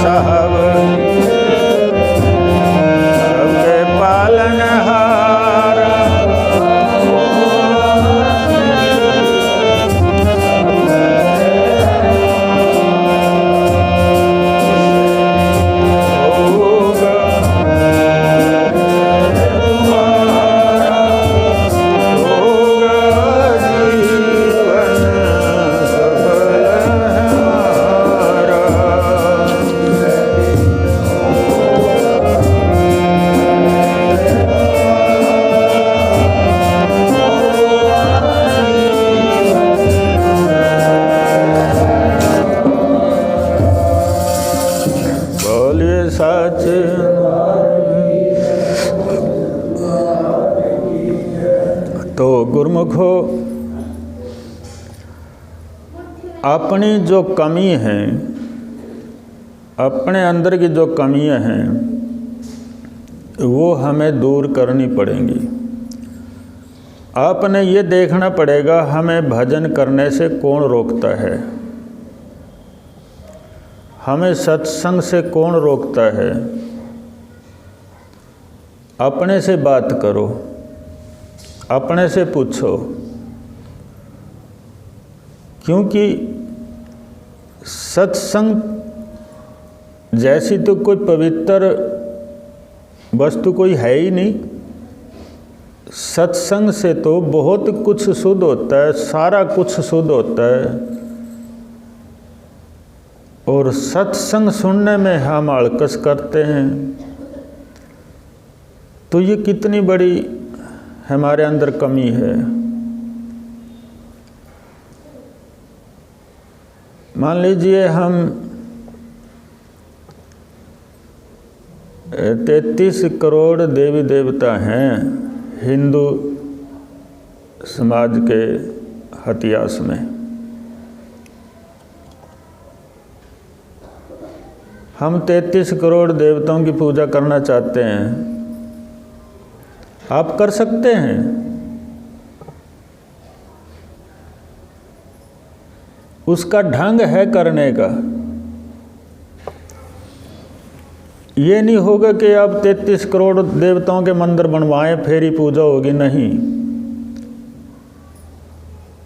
साहब सबके पालनहार। तो गुरुमुखो, अपनी जो कमी है, अपने अंदर की जो कमियां हैं वो हमें दूर करनी पड़ेंगी। आपने ये देखना पड़ेगा हमें भजन करने से कौन रोकता है, हमें सत्संग से कौन रोकता है। अपने से बात करो, अपने से पूछो, क्योंकि सत्संग जैसी तो कोई पवित्र वस्तु कोई है ही नहीं। सत्संग से तो बहुत कुछ शुद्ध होता है, सारा कुछ शुद्ध होता है। और सत्संग सुनने में हम आलकस करते हैं, तो ये कितनी बड़ी हमारे अंदर कमी है। मान लीजिए हम 33 करोड़ देवी देवता हैं हिंदू समाज के इतिहास में। हम 33 करोड़ देवताओं की पूजा करना चाहते हैं, आप कर सकते हैं। उसका ढंग है करने का। ये नहीं होगा कि आप 33 करोड़ देवताओं के मंदिर बनवाएं फिर ही पूजा होगी, नहीं।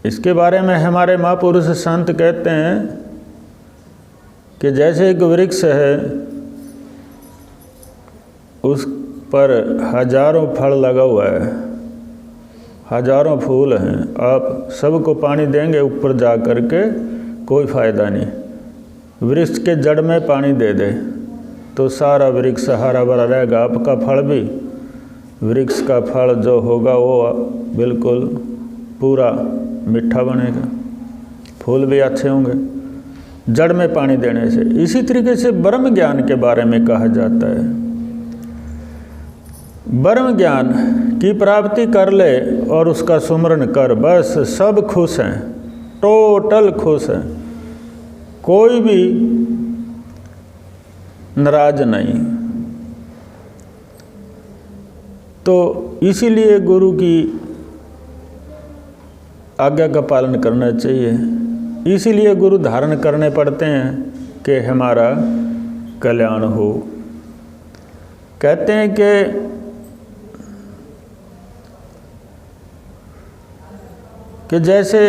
इसके बारे में हमारे महापुरुष संत कहते हैं कि जैसे एक वृक्ष है, उस पर हजारों फल लगा हुआ है, हजारों फूल हैं, आप सबको पानी देंगे ऊपर जा कर के कोई फ़ायदा नहीं। वृक्ष के जड़ में पानी दे दे तो सारा वृक्ष हरा भरा रहेगा, आपका फल भी, वृक्ष का फल जो होगा वो बिल्कुल पूरा मीठा बनेगा, फूल भी अच्छे होंगे जड़ में पानी देने से। इसी तरीके से ब्रह्म ज्ञान के बारे में कहा जाता है, ब्रह्म ज्ञान की प्राप्ति कर ले और उसका सुमरन कर, बस सब खुश हैं, टोटल खुश हैं, कोई भी नाराज नहीं। तो इसीलिए गुरु की आज्ञा का पालन करना चाहिए, इसीलिए गुरु धारण करने पड़ते हैं कि हमारा कल्याण हो। कहते हैं कि जैसे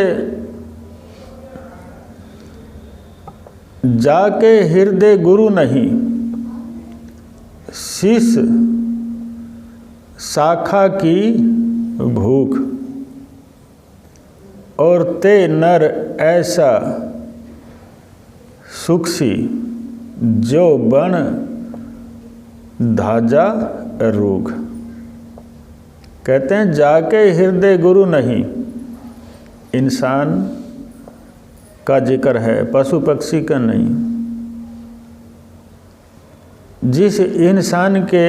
जाके हृदय गुरु नहीं, शिष्य शाखा की भूख, और ते नर ऐसा सुखसी जो बन धाजा रूख। कहते हैं जाके हृदय गुरु नहीं, इंसान का जिक्र है, पशु पक्षी का नहीं। जिस इंसान के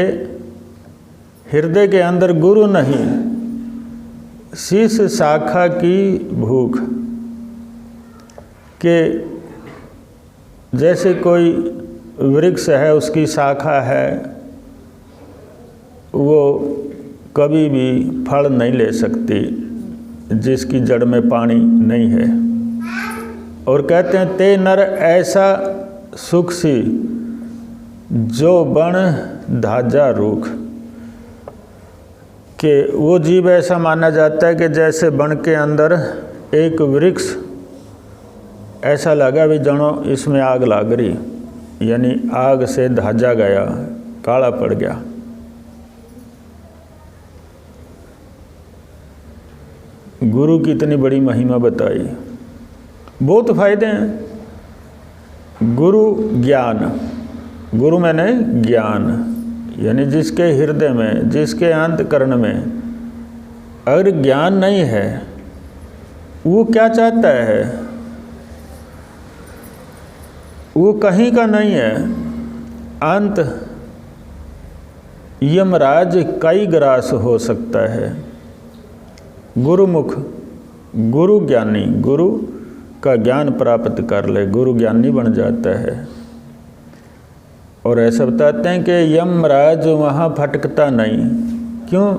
हृदय के अंदर गुरु नहीं, शीश शाखा की भूख, के जैसे कोई वृक्ष है, उसकी शाखा है, वो कभी भी फल नहीं ले सकती जिसकी जड़ में पानी नहीं है। और कहते हैं ते नर ऐसा सुख सी जो बन धाजा रूख, कि वो जीव ऐसा माना जाता है कि जैसे वन के अंदर एक वृक्ष ऐसा लगा भी जनो इसमें आग लग रही, यानी आग से धाजा गया, काला पड़ गया। गुरु की इतनी बड़ी महिमा बताई, बहुत फायदे हैं। गुरु ज्ञान, गुरु मैंने ज्ञान, यानी जिसके हृदय में, जिसके अंतकरण में अगर ज्ञान नहीं है, वो क्या चाहता है, वो कहीं का नहीं है। अंत यमराज कई ग्रास हो सकता है। गुरुमुख, गुरु ज्ञानी, गुरु का ज्ञान प्राप्त कर ले, गुरु ज्ञानी बन जाता है। और ऐसा बताते हैं कि यमराज वहाँ फटकता नहीं। क्यों?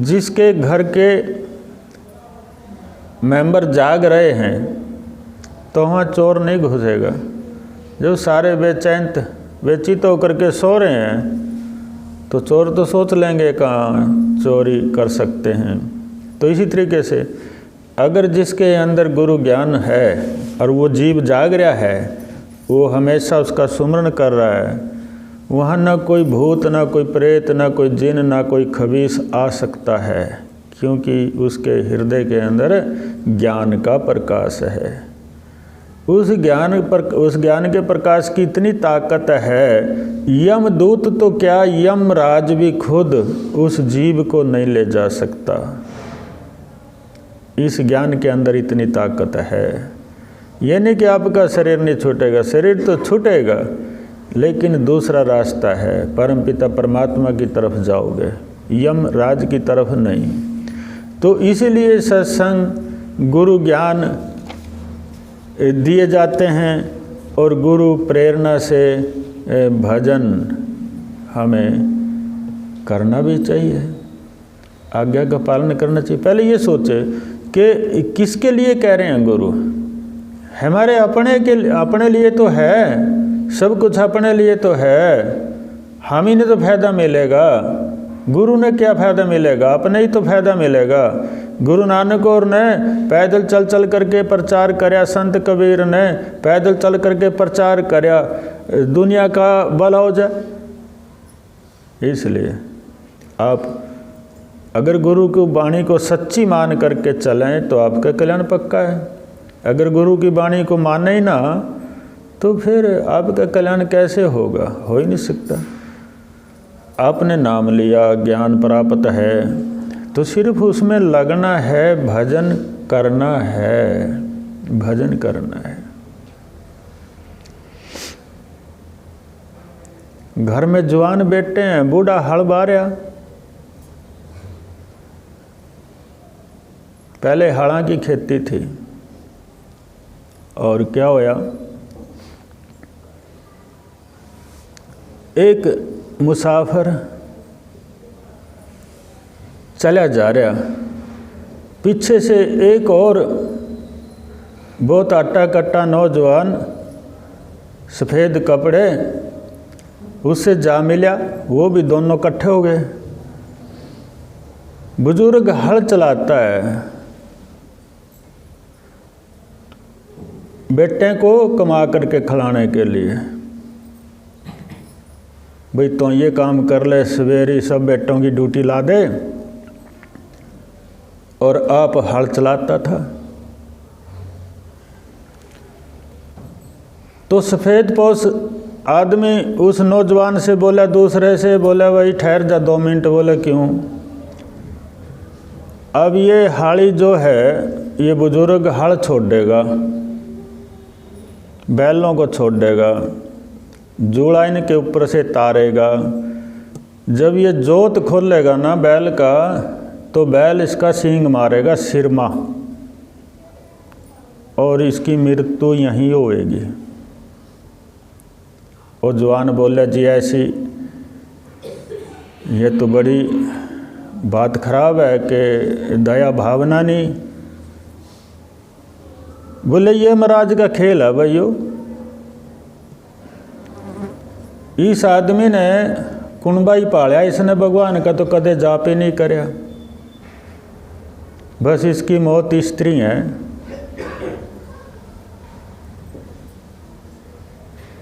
जिसके घर के मेंबर जाग रहे हैं तो वहाँ चोर नहीं घुसेगा। जो सारे बेचित होकर के सो रहे हैं तो चोर तो सोच लेंगे कहाँ चोरी कर सकते हैं। तो इसी तरीके से अगर जिसके अंदर गुरु ज्ञान है और वो जीव जाग रहा है, वो हमेशा उसका सुमरण कर रहा है, वहाँ ना कोई भूत, ना कोई प्रेत, ना कोई जिन, ना कोई खबीस आ सकता है, क्योंकि उसके हृदय के अंदर ज्ञान का प्रकाश है। उस ज्ञान के प्रकाश की इतनी ताकत है, यमदूत तो क्या, यमराज भी खुद उस जीव को नहीं ले जा सकता। इस ज्ञान के अंदर इतनी ताकत है। ये नहीं कि आपका शरीर नहीं छूटेगा, शरीर तो छूटेगा, लेकिन दूसरा रास्ता है, परमपिता परमात्मा की तरफ जाओगे, यमराज की तरफ नहीं। तो इसीलिए सत्संग, गुरु ज्ञान दिए जाते हैं और गुरु प्रेरणा से भजन हमें करना भी चाहिए, आज्ञा का पालन करना चाहिए। पहले ये सोचे कि किसके लिए कह रहे हैं गुरु, हमारे अपने लिए तो है, सब कुछ अपने लिए तो है, हम ही ने तो फायदा मिलेगा। गुरु ने क्या फ़ायदा मिलेगा, अपने ही तो फायदा मिलेगा। गुरु नानक और ने पैदल चल चल करके प्रचार करया, संत कबीर ने पैदल चल करके प्रचार करया, दुनिया का भला हो जाए। इसलिए आप अगर गुरु की वाणी को सच्ची मान करके चलें तो आपका कल्याण पक्का है। अगर गुरु की वाणी को माने ही ना तो फिर आपका कल्याण कैसे होगा, हो ही नहीं सकता। आपने नाम लिया, ज्ञान प्राप्त है, तो सिर्फ उसमें लगना है, भजन करना है, भजन करना है। घर में जवान बेटे हैं, बूढ़ा हल बा रहा, पहले हड़ां की खेती थी, और क्या होया, एक मुसाफिर चला जा रहा, पीछे से एक और बहुत आटा कट्टा नौजवान सफ़ेद कपड़े उससे जा मिला, वो भी दोनों इकट्ठे हो गए। बुजुर्ग हल चलाता है, बेटे को कमा करके खिलाने के लिए, भाई तो ये काम कर ले, सवेरे सब बेटों की ड्यूटी ला दे, और आप हल चलाता था। तो सफ़ेद पोश आदमी उस नौजवान से बोला, दूसरे से बोला, भाई ठहर जा 2 मिनट। बोले क्यों? अब ये हाड़ी जो है, ये बुजुर्ग हल छोड़ देगा, बैलों को छोड़ देगा, जूड़ा इनके ऊपर से तारेगा। जब ये जोत खोलेगा ना बैल का, तो बैल इसका सींग मारेगा सिरमा, और इसकी मृत्यु यहीं होएगी। और जवान बोले, जी ऐसी ये तो बड़ी बात खराब है कि दया भावना नहीं। बोले ये महाराज का खेल है भाइयों, इस आदमी ने कुणबा ही पालिया, इसने भगवान का तो कदे जाप ही नहीं करया, बस इसकी मौत स्त्री है।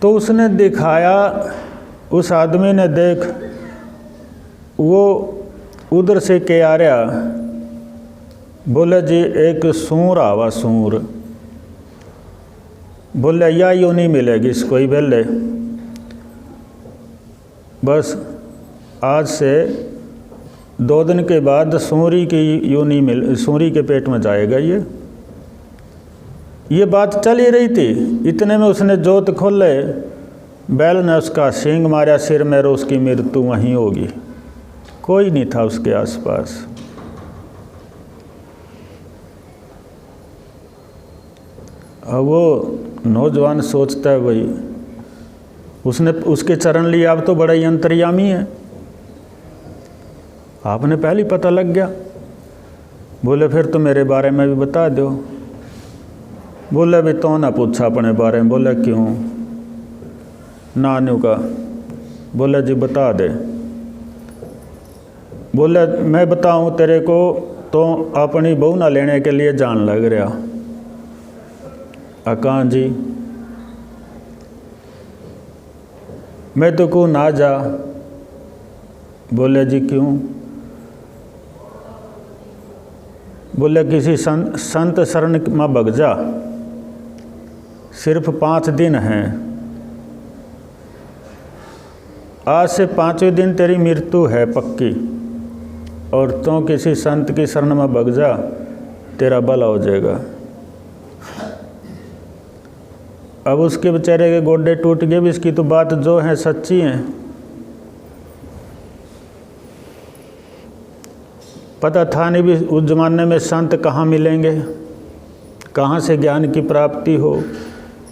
तो उसने दिखाया, उस आदमी ने देख, वो उधर से के आ रहा, बोले जी एक सूर आवा, सूर। बोले या यूँ नहीं मिलेगी इसको ही बेले, बस आज से 2 दिन के बाद सूरी की यूँ नहीं मिल, सूरी के पेट में जाएगा ये बात चल ही रही थी। इतने में उसने जोत खोले, बैल ने उसका सींग मारा सिर में, और उसकी मृत्यु वहीं होगी, कोई नहीं था उसके आसपास। अब वो नौजवान सोचता है भाई, उसने उसके चरण लिए, अब तो बड़ा ही अंतर्यामी है, आपने पहले ही पता लग गया। बोले फिर तो मेरे बारे में भी बता दो। बोले भी तो ना पूछा अपने बारे में। बोले क्यों? नानू का। बोले जी बता दे। बोले मैं बताऊं तेरे को तो अपनी बहू ना लेने के लिए जान लग रहा। कहाँ जी? मैं तो को ना जा। बोले जी क्यों? बोले किसी संत शरण में भग जा, सिर्फ 5 दिन हैं, आज से 5वें दिन तेरी मृत्यु है पक्की, और तो किसी संत की शरण में भग जा, तेरा भला हो जाएगा। अब उसके बेचारे के गोडे टूट गए भी, इसकी तो बात जो है सच्ची है। पता था नहीं भी उस जमाने में संत कहाँ मिलेंगे, कहाँ से ज्ञान की प्राप्ति हो।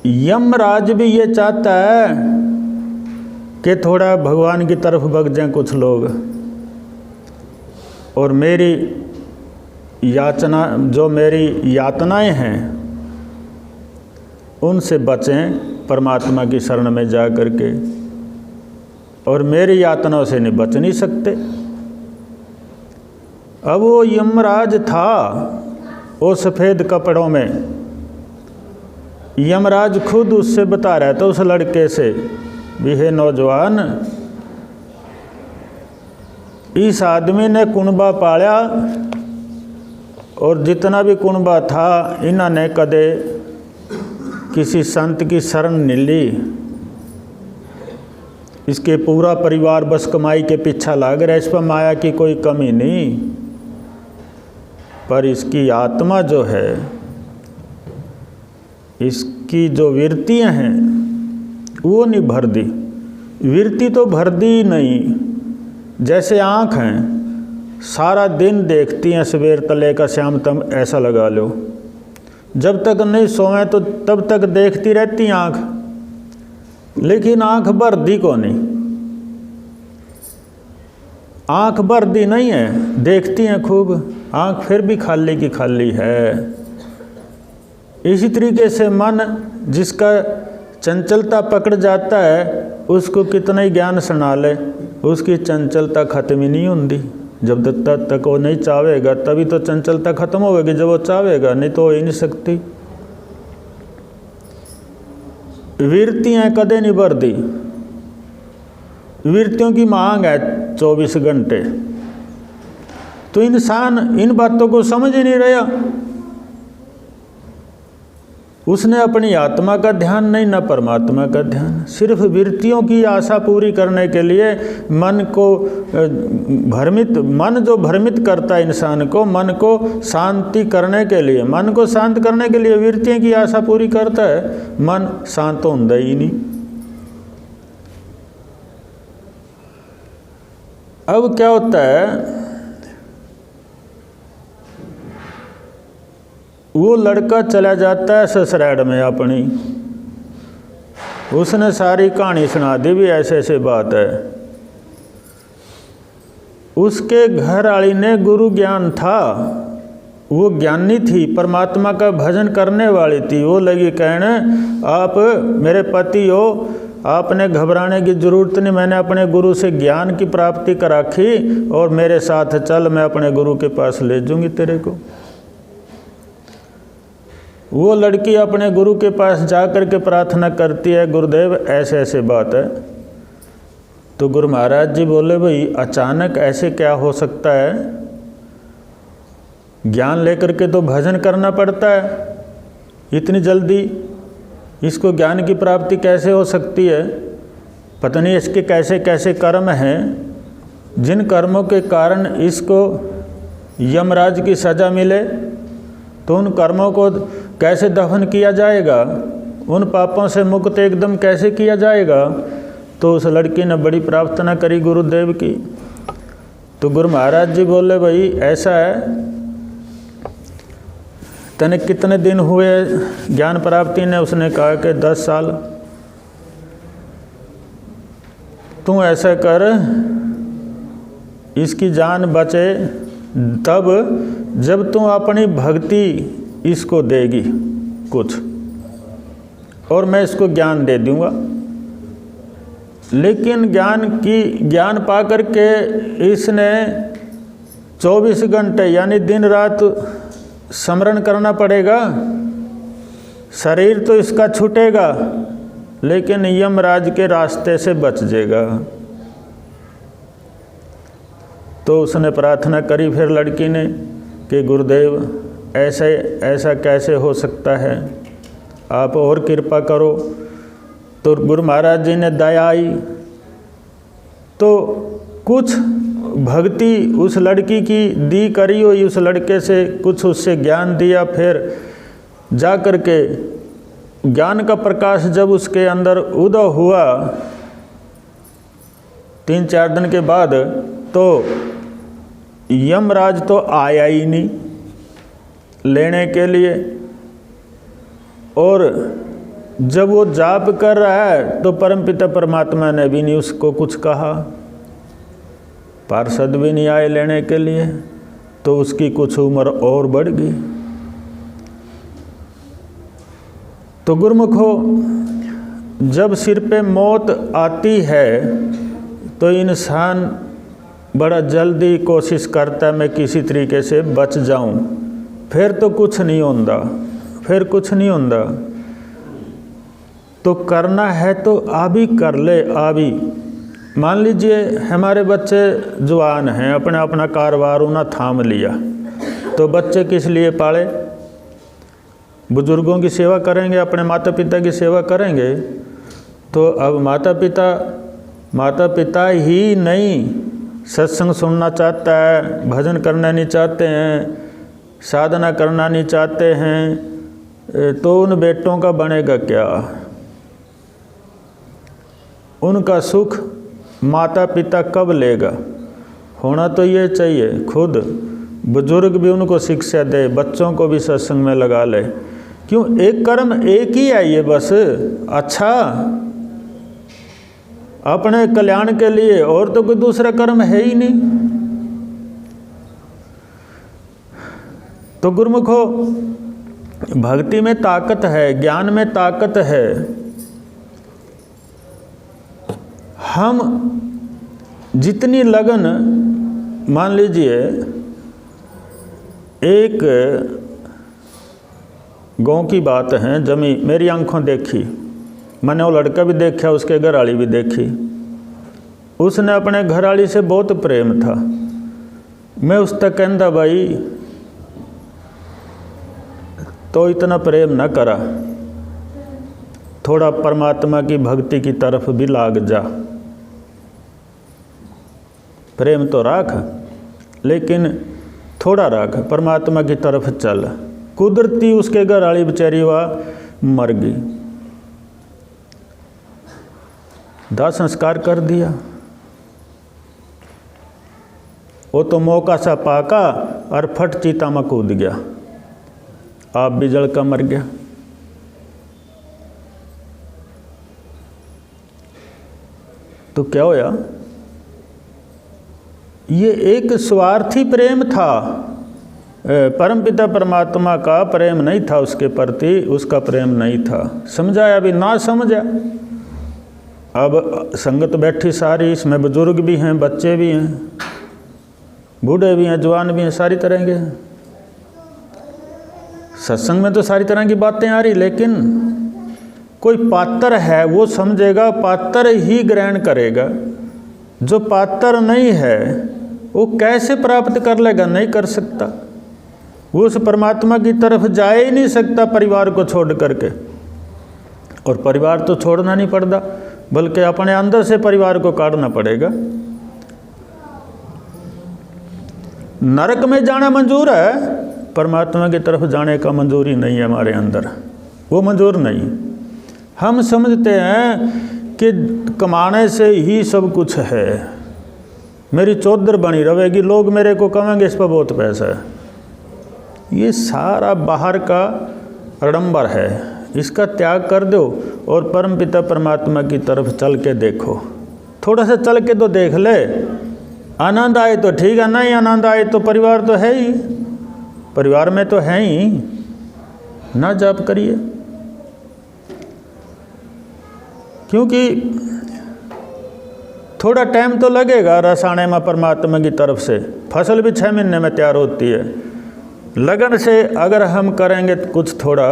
यमराज भी ये चाहता है कि थोड़ा भगवान की तरफ भग जाएं कुछ लोग, और मेरी याचना, जो मेरी यातनाएं हैं उनसे बचें परमात्मा की शरण में जा करके, और मेरी यातनाओं से नहीं बच नहीं सकते। अब वो यमराज था वो सफ़ेद कपड़ों में, यमराज खुद उससे बता रहा था उस लड़के से भी, हे नौजवान, इस आदमी ने कुणबा पाला, और जितना भी कुणबा था इन्होंने कदे किसी संत की शरण नहीं ली। इसके पूरा परिवार बस कमाई के पीछा लग रहा है, इस पर माया की कोई कमी नहीं, पर इसकी आत्मा जो है, इसकी जो वृत्तियां हैं वो नहीं भर दी। वृत्ति तो भर दी नहीं, जैसे आँख हैं सारा दिन देखती हैं, सवेर तक लेकर शाम तक ऐसा लगा लो, जब तक नहीं सोए तो तब तक देखती रहती आँख, लेकिन आँख भर दी को नहीं, आँख भर दी नहीं है, देखती हैं खूब, आँख फिर भी खाली की खाली है। इसी तरीके से मन जिसका चंचलता पकड़ जाता है, उसको कितना ही ज्ञान सुना ले, उसकी चंचलता खत्म ही नहीं होती। जब तक वो नहीं चाहेगा तभी तो चंचलता खत्म होगी, जब वो चाहेगा, नहीं तो हो ही नहीं सकती। वृत्तियाँ कदे नहीं भरती, वृत्तियों की मांग है 24 घंटे। तो इंसान इन बातों को समझ ही नहीं रहा, उसने अपनी आत्मा का ध्यान नहीं, न परमात्मा का ध्यान, सिर्फ वृत्तियों की आशा पूरी करने के लिए मन को भ्रमित, मन जो भ्रमित करता है इंसान को, मन को शांति करने के लिए, मन को शांत करने के लिए वृत्तियों की आशा पूरी करता है, मन शांत होता ही नहीं। अब क्या होता है, वो लड़का चला जाता है ससुराल में अपनी, उसने सारी कहानी सुना दी भी ऐसे ऐसे बात है। उसके घर वाली ने गुरु ज्ञान था, वो ज्ञानी थी, परमात्मा का भजन करने वाली थी। वो लगी कहने, आप मेरे पति हो, आपने घबराने की जरूरत नहीं, मैंने अपने गुरु से ज्ञान की प्राप्ति करा रखी और मेरे साथ चल, मैं अपने गुरु के पास ले जाऊंगी तेरे को। वो लड़की अपने गुरु के पास जाकर के प्रार्थना करती है, गुरुदेव ऐसे ऐसे बात है। तो गुरु महाराज जी बोले, भाई अचानक ऐसे क्या हो सकता है, ज्ञान लेकर के तो भजन करना पड़ता है, इतनी जल्दी इसको ज्ञान की प्राप्ति कैसे हो सकती है? पता नहीं इसके कैसे कैसे कर्म हैं, जिन कर्मों के कारण इसको यमराज की सज़ा मिले, तो उन कर्मों को कैसे दफन किया जाएगा, उन पापों से मुक्त एकदम कैसे किया जाएगा? तो उस लड़की ने बड़ी प्रार्थना करी गुरुदेव की। तो गुरु महाराज जी बोले, भाई ऐसा है, तने कितने दिन हुए ज्ञान प्राप्ति ने? उसने कहा कि 10 साल। तू ऐसा कर, इसकी जान बचे तब जब तू अपनी भक्ति इसको देगी कुछ, और मैं इसको ज्ञान दे दूंगा। लेकिन ज्ञान पा करके इसने 24 घंटे यानी दिन रात स्मरण करना पड़ेगा। शरीर तो इसका छूटेगा, लेकिन यमराज के रास्ते से बच जाएगा। तो उसने प्रार्थना करी फिर लड़की ने कि गुरुदेव ऐसा कैसे हो सकता है, आप और कृपा करो। तो गुरु महाराज जी ने दया आई, तो कुछ भक्ति उस लड़की की दी करी हुई, उस लड़के से कुछ उससे ज्ञान दिया। फिर जा कर के ज्ञान का प्रकाश जब उसके अंदर उदय हुआ 3-4 दिन के बाद, तो यमराज तो आया ही नहीं लेने के लिए। और जब वो जाप कर रहा है तो परमपिता परमात्मा ने भी नहीं उसको कुछ कहा, पार्षद भी नहीं आए लेने के लिए। तो उसकी कुछ उम्र और बढ़ गई। तो गुरुमुखो, जब सिर पे मौत आती है तो इंसान बड़ा जल्दी कोशिश करता है मैं किसी तरीके से बच जाऊं, फिर तो कुछ नहीं होता, फिर कुछ नहीं होता। तो करना है तो अभी कर ले, अभी। मान लीजिए हमारे बच्चे जवान हैं, अपना अपना कारोबार उन्हें थाम लिया, तो बच्चे किस लिए पाले? बुजुर्गों की सेवा करेंगे, अपने माता पिता की सेवा करेंगे। तो अब माता पिता ही नहीं सत्संग सुनना चाहता है, भजन करना नहीं चाहते हैं, साधना करना नहीं चाहते हैं, तो उन बेटों का बनेगा क्या? उनका सुख माता पिता कब लेगा? होना तो ये चाहिए खुद बुजुर्ग भी उनको शिक्षा दे, बच्चों को भी सत्संग में लगा ले। क्यों? एक कर्म एक ही है ये बस, अच्छा अपने कल्याण के लिए, और तो कोई दूसरा कर्म है ही नहीं। तो गुरुमुखो, भक्ति में ताकत है, ज्ञान में ताकत है। हम जितनी लगन, मान लीजिए एक गांव की बात है, जमी मेरी आंखों देखी, मैंने वो लड़का भी देखा, उसके घरवाली भी देखी। उसने अपने घरवाली से बहुत प्रेम था। मैं उस तक कहता भाई तो इतना प्रेम न करा, थोड़ा परमात्मा की भक्ति की तरफ भी लाग जा। प्रेम तो राख, लेकिन थोड़ा राख, परमात्मा की तरफ चल। कुदरती उसके घरवाली बेचारी वह मर गई, दाह संस्कार कर दिया। वो तो मौका सा पाका और फट चीता में कूद गया, आप भी जल का मर गया। तो क्या होया? ये एक स्वार्थी प्रेम था, परमपिता परमात्मा का प्रेम नहीं था उसके प्रति, उसका प्रेम नहीं था। समझाया भी ना समझा, अब संगत बैठी सारी, इसमें बुजुर्ग भी हैं, बच्चे भी हैं, बूढ़े भी हैं, जवान भी हैं, सारी तरह के हैं। सत्संग में तो सारी तरह की बातें आ रही, लेकिन कोई पात्र है वो समझेगा, पात्र ही ग्रहण करेगा। जो पात्र नहीं है वो कैसे प्राप्त कर लेगा? नहीं कर सकता। वो उस परमात्मा की तरफ जा ही नहीं सकता परिवार को छोड़ करके। और परिवार तो छोड़ना नहीं पड़ता, बल्कि अपने अंदर से परिवार को काटना पड़ेगा। नरक में जाना मंजूर है, परमात्मा की तरफ जाने का मंजूरी नहीं है हमारे अंदर, वो मंजूर नहीं। हम समझते हैं कि कमाने से ही सब कुछ है, मेरी चौधर बनी रहेगी, लोग मेरे को कहेंगे इस पर बहुत पैसा है। ये सारा बाहर का आडंबर है, इसका त्याग कर दो और परमपिता परमात्मा की तरफ चल के देखो। थोड़ा सा चल के तो देख ले, आनंद आए तो ठीक है, नहीं आनंद आए तो परिवार तो है ही, परिवार में तो है ही, ना जाप करिए। क्योंकि थोड़ा टाइम तो लगेगा रस आने में परमात्मा की तरफ से। फसल भी 6 महीने में तैयार होती है। लगन से अगर हम करेंगे कुछ थोड़ा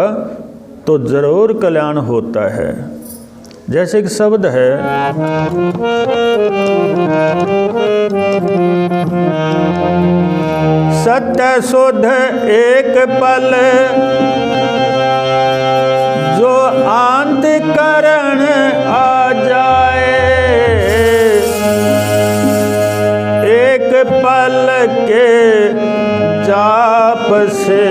तो जरूर कल्याण होता है। जैसे एक शब्द है, सत्य शुद्ध एक पल जो अंतःकरण आ जाए, एक पल के जाप से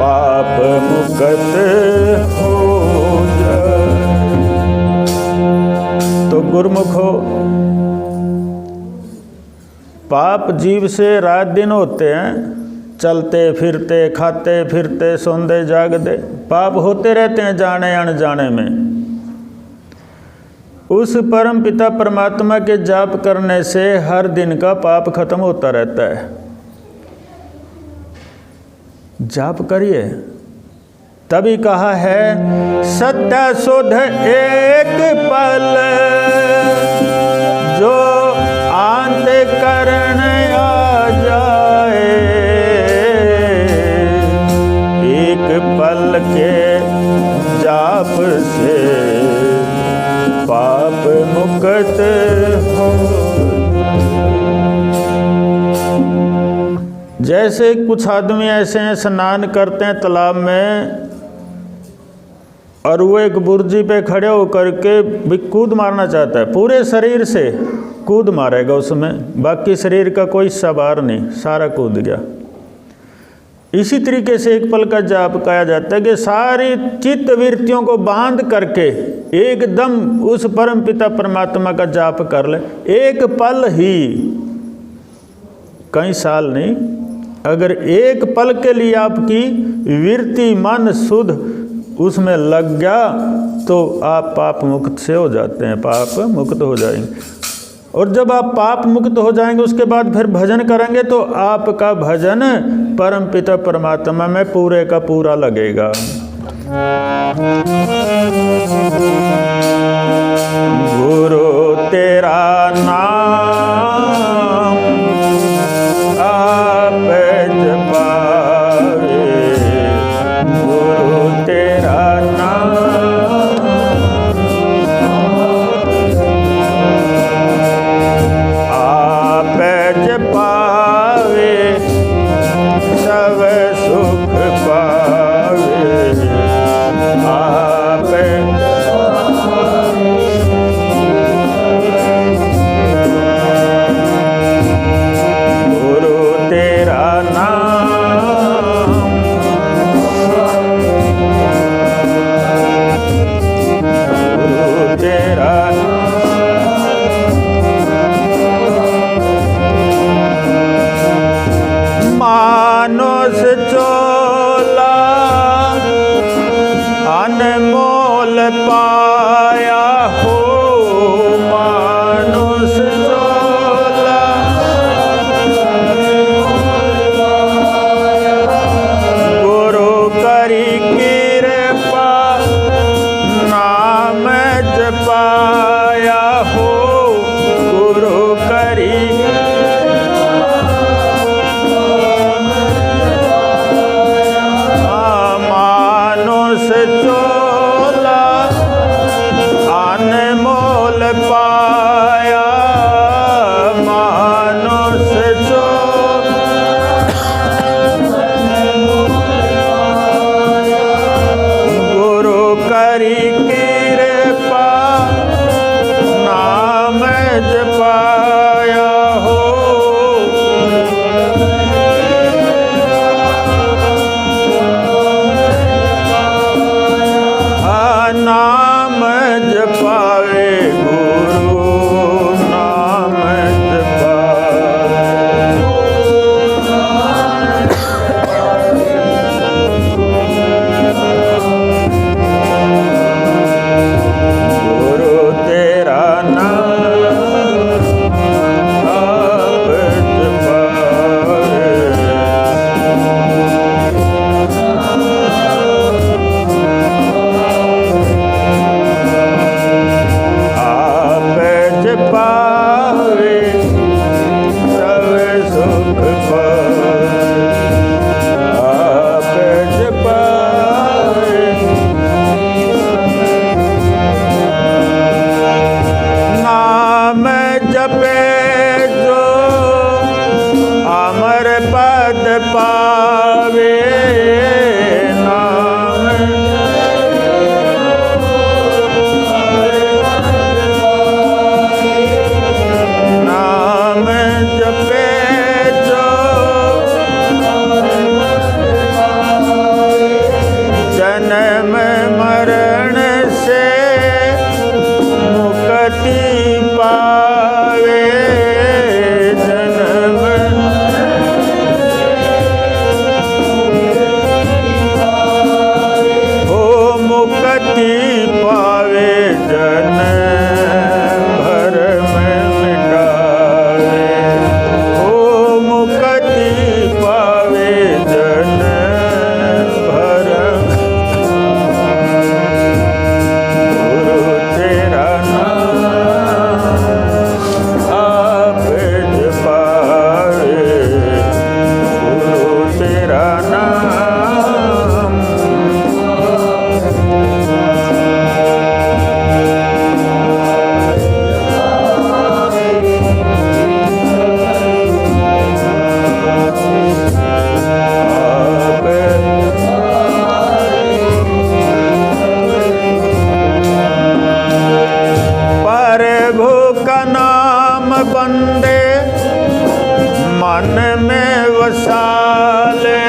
पाप मुक्त हो जाए। तो गुरुमुखो, पाप जीव से रात दिन होते हैं, चलते फिरते, खाते फिरते, सोंदे जागते, पाप होते रहते हैं जाने अनजाने में। उस परम पिता परमात्मा के जाप करने से हर दिन का पाप खत्म होता रहता है। जाप करिए, तभी कहा है सत्य शुद्ध एक पल जो अंतःकरण आ जाए, एक पल के जाप से पाप मुक्त हो। जैसे कुछ आदमी ऐसे हैं स्नान करते हैं तालाब में, और वो एक बुर्जी पे खड़े होकर के भी कूद मारना चाहता है, पूरे शरीर से कूद मारेगा उसमें, बाकी शरीर का कोई हिस्सा बाहर नहीं, सारा कूद गया। इसी तरीके से एक पल का जाप कहा जाता है कि सारी चित्त वृत्तियों को बांध करके एकदम उस परम पिता परमात्मा का जाप कर ले। एक पल ही, कई साल नहीं, अगर एक पल के लिए आपकी वृत्ति मन शुद्ध उसमें लग गया तो आप पाप मुक्त से हो जाते हैं, पाप मुक्त हो जाएंगे। और जब आप पाप मुक्त हो जाएंगे उसके बाद फिर भजन करेंगे तो आपका भजन परम पिता परमात्मा में पूरे का पूरा लगेगा। गुरु तेरा नाम आप जपावे, गुरु तेरा नाम आप जपावे, सब सुख पावे, आप गुरु तेरा नाम, गुरु तेरा मानुष चोला अनमोल पाया हो, मानुष चोला गुरु करी कृपा ना जपावे गुरु नाम गुरु तेरा नाम आप जपावे। आप जपावे सब सुख पावे। आप जपावे नाम जपे जो अमर पद पावे। नाम नाम जपे जो जन्म मरण से मुक्ति पावे। जन्म हो मुक्ति पावे जन्म भरम मिटावे। हो मुक्ति पावे जन्म भरम। गुरु तेरा नाम आप जपावे। गुरु तेरा नाम प्रभु का नाम बंदे मन में वसाले।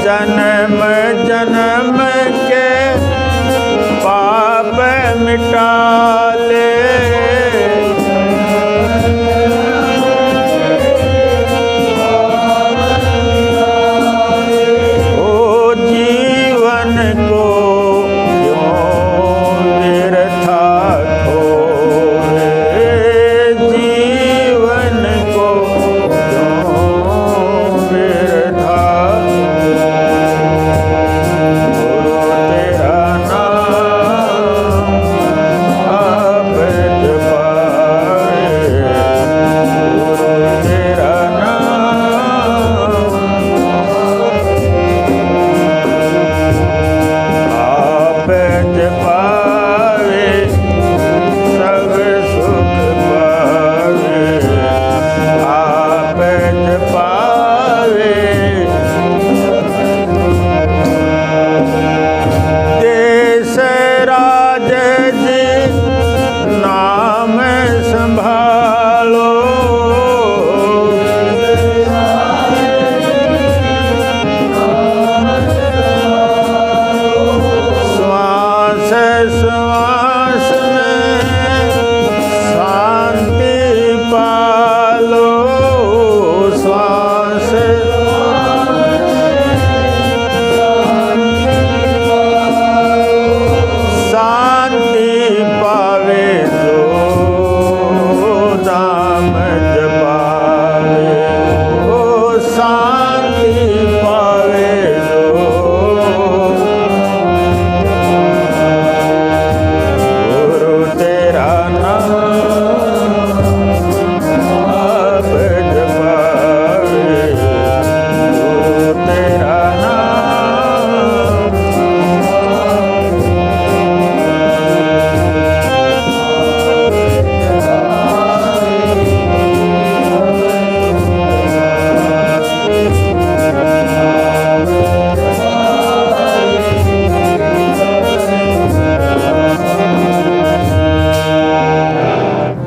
जन्म जन्म के पाप मिटाले। ओ जीवन को क्यों व्यर्था खोए। जीवन को क्यों व्यर्था। गुरु तेरा नाम आप जपावे। गुरु तेरा नाम आप जपावे सब सुख पावे। आप जपावे देश राज जी नाम संभालो। श्वास श्वास में शांति पालो। श्वास शांति पावे जो नाम जपावे। ओ शांति पावे जो गुरु तेरा नाम आप जपावे। गुरु तेरा नाम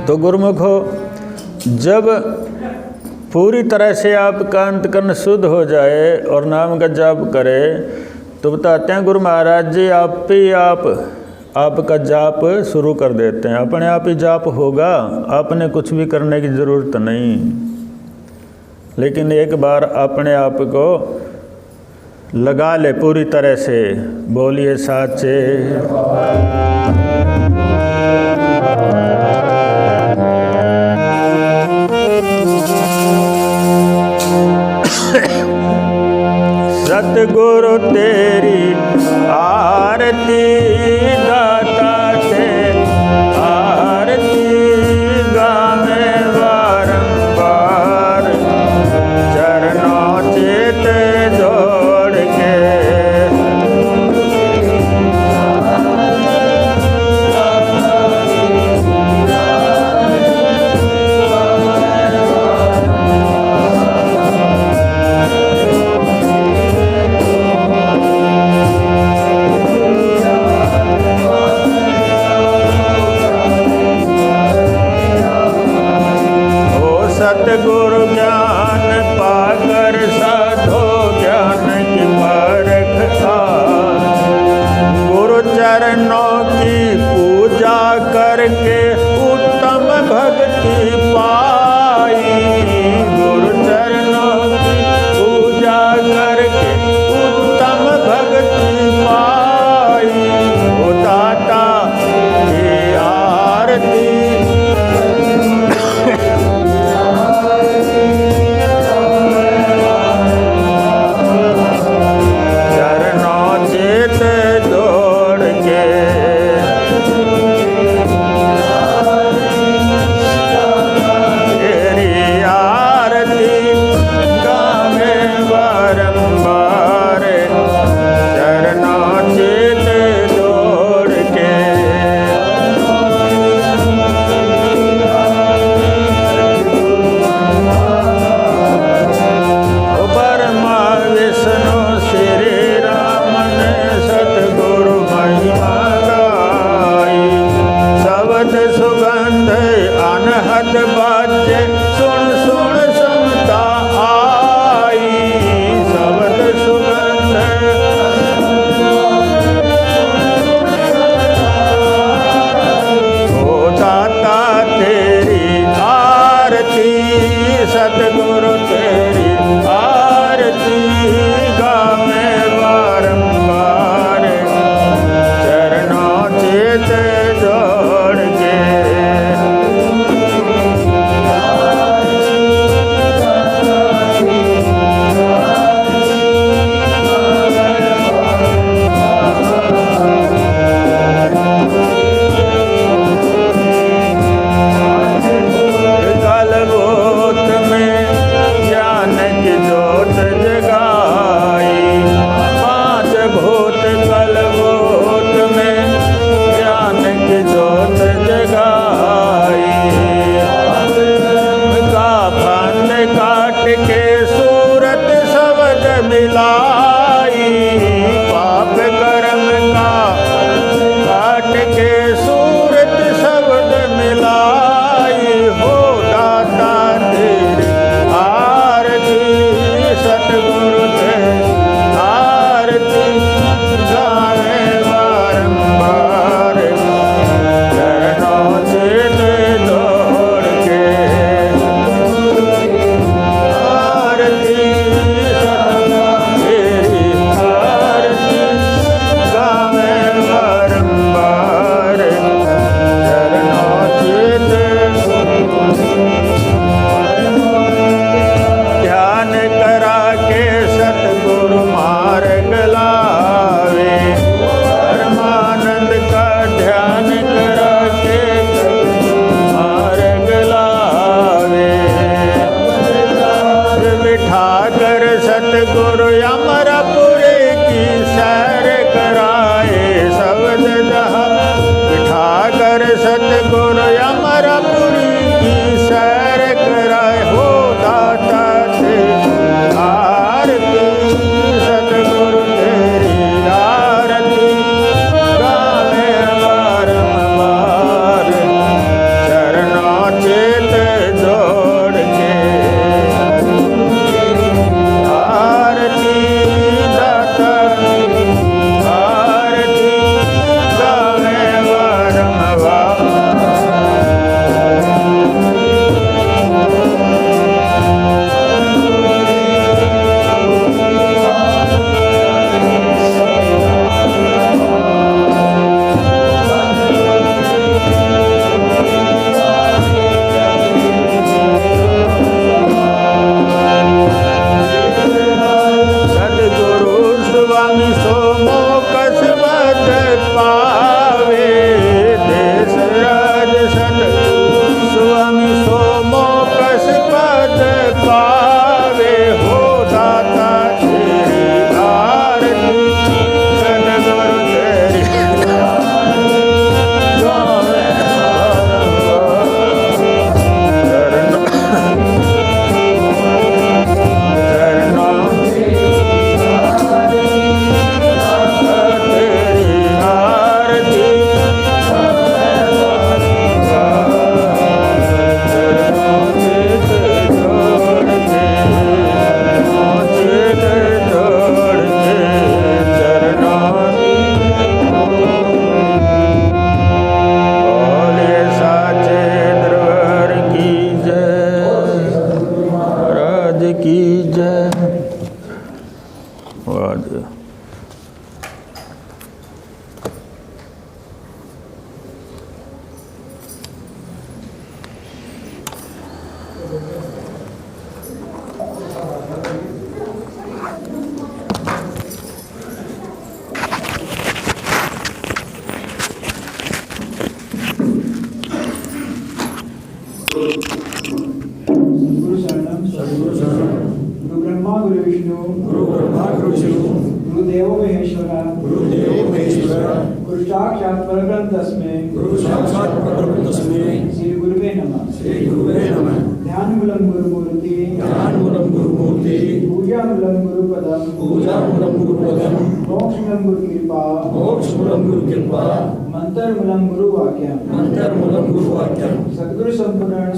तो गुरुमुखो जब पूरी तरह से आपका अंतकरण शुद्ध हो जाए और नाम का जाप करे तो बताते हैं गुरु महाराज जी आपका जाप शुरू कर देते हैं। अपने आप ही जाप होगा, आपने कुछ भी करने की ज़रूरत नहीं। लेकिन एक बार अपने आप को लगा ले पूरी तरह से। बोलिए साचे सतगुरु तेरी आरती दाता से आरती गावे बारंबार चरणों चित जोड़ के। सतगुरु ज्ञान पाकर साधो ज्ञान की परख गुरु चरणों की पूजा करके उत्तम भक्ति पाई। गुरु चरणों की पूजा करके उत्तम भक्ति पाई। ओ दाता की आरती सतगुरु तेरी आरती गावे बारंबार चरणों चित जोड़ के। पाप कर्म का काट के सूरत शब्द मिलाई। हो दाता तेरी आरती सतगुरु तेरी आरती गावे बारंबार चरणों चित जोड़ के। आरती ध्यान करा के सतगुरु मार्ग लावे। परमानंद का ध्यान करा के मार्ग लावे। बिठा कर सतगुरु अमरपुरी की सैर कराए। शब्द जहाँ बिठा कर सतगुरु अमरपुरी की सैर कराए। हो दाता तेरी आरती सतगुरु तेरी आरती गावे बारंबार चरणों चित जोड़ के। जय। वाह जी।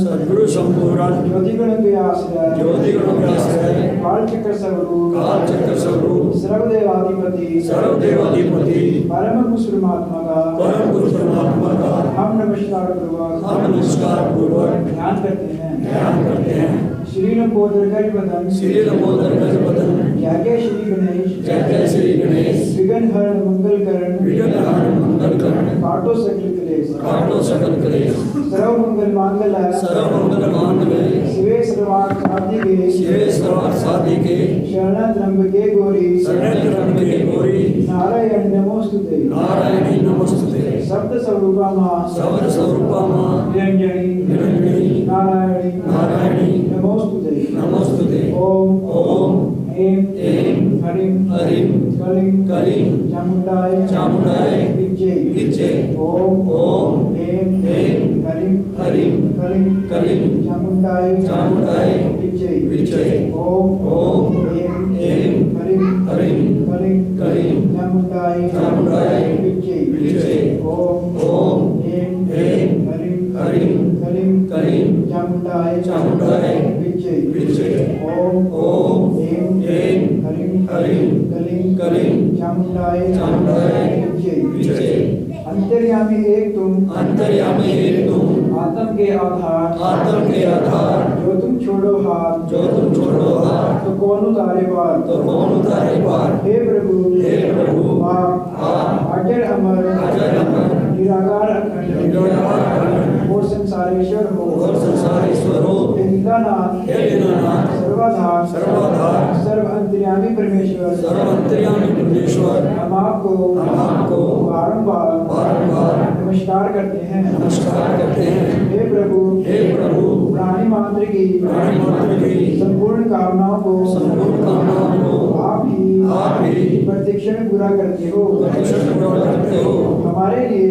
सद्गुरु संपूर्ण ज्योतिगुण के आश्रय काल चक्र स्वरूप सर्वदेवाधिपति परम पुरुष परमात्मा का हम नमस्कार पूर्वक ध्यान करते हैं। श्री लंबोदर गज बदन जय श्री गणेश विघ्न हरण मंगल करण काटो सकल क्लेश सर्व मंगल मांगल्य शिवे सर्वार्थ साधिके शरणं त्र्यंबके गौरी नारायण नमोस्तुते शब्द स्वरूपा निरंजनी नारायणी नमोस्तुते। ओम ऐं हरिं कलिं चामुंडाय विच्चे। ओम ऐं हरिं कलिं चामुंडाय विच्चे। ओम ऐं हरिं कलिं चामुंडाय विच्चे। ओम ऐं हरिं कलिं चामुंडाय विच्चे। ओम ऐं हरिं कलिं चामुंडाय विच्चे। अंतर्यामी एक तुम आत्म के आधार जो तुम छोड़ो हाथ तो कौन उतारे पार। हे प्रभु आप अजर अमर निराकार अखंड और संसारेश्वर हो। हे लीलानाथ सर्वाधार सर्व अंतर्यामी परमेश्वर हम आपको बारंबार नमस्कार करते हैं। हे प्रभु प्राणी मात्र की संपूर्ण कामनाओं को आप ही प्रतिक्षण पूरा करते हो। हमारे लिए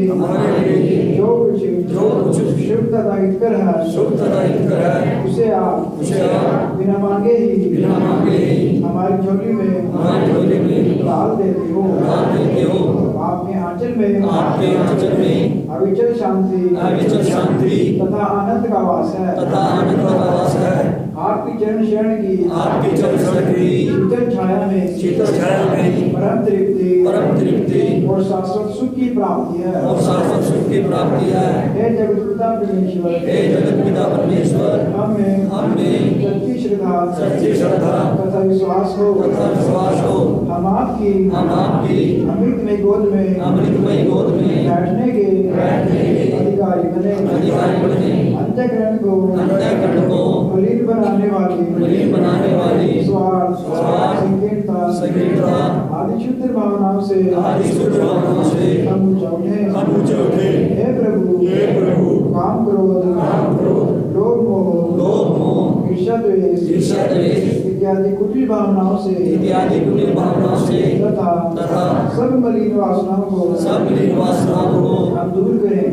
जो कुछ शुभ तथा हितकर है उसे आप बिना मांगे ही हमारी झोली में डाल देते हो। आपके आंचल में अविचल शांति तथा आनंद का वास है। आपकी चरण शरण की शीतल छाया में परम तृप्ति और शाश्वत सुख की प्राप्ति है। हे जगत पिता परमेश्वर हमें सच्ची श्रद्धा तथा विश्वास हो हम आपकी अमृतमय गोद में बैठने के अधिकारी बने। अंतःकरण को मलिन बनाने वाली स्वार्थ संकीर्णता आदि शुद्ध भावनाओं से हम ऊंचा उठे। हे प्रभु काम क्रोध लोभ मोह ईर्ष्या द्वेष इत्यादि कुटिल भावनाओं से तथा सब मलिन वासनाओं को हम दूर करें।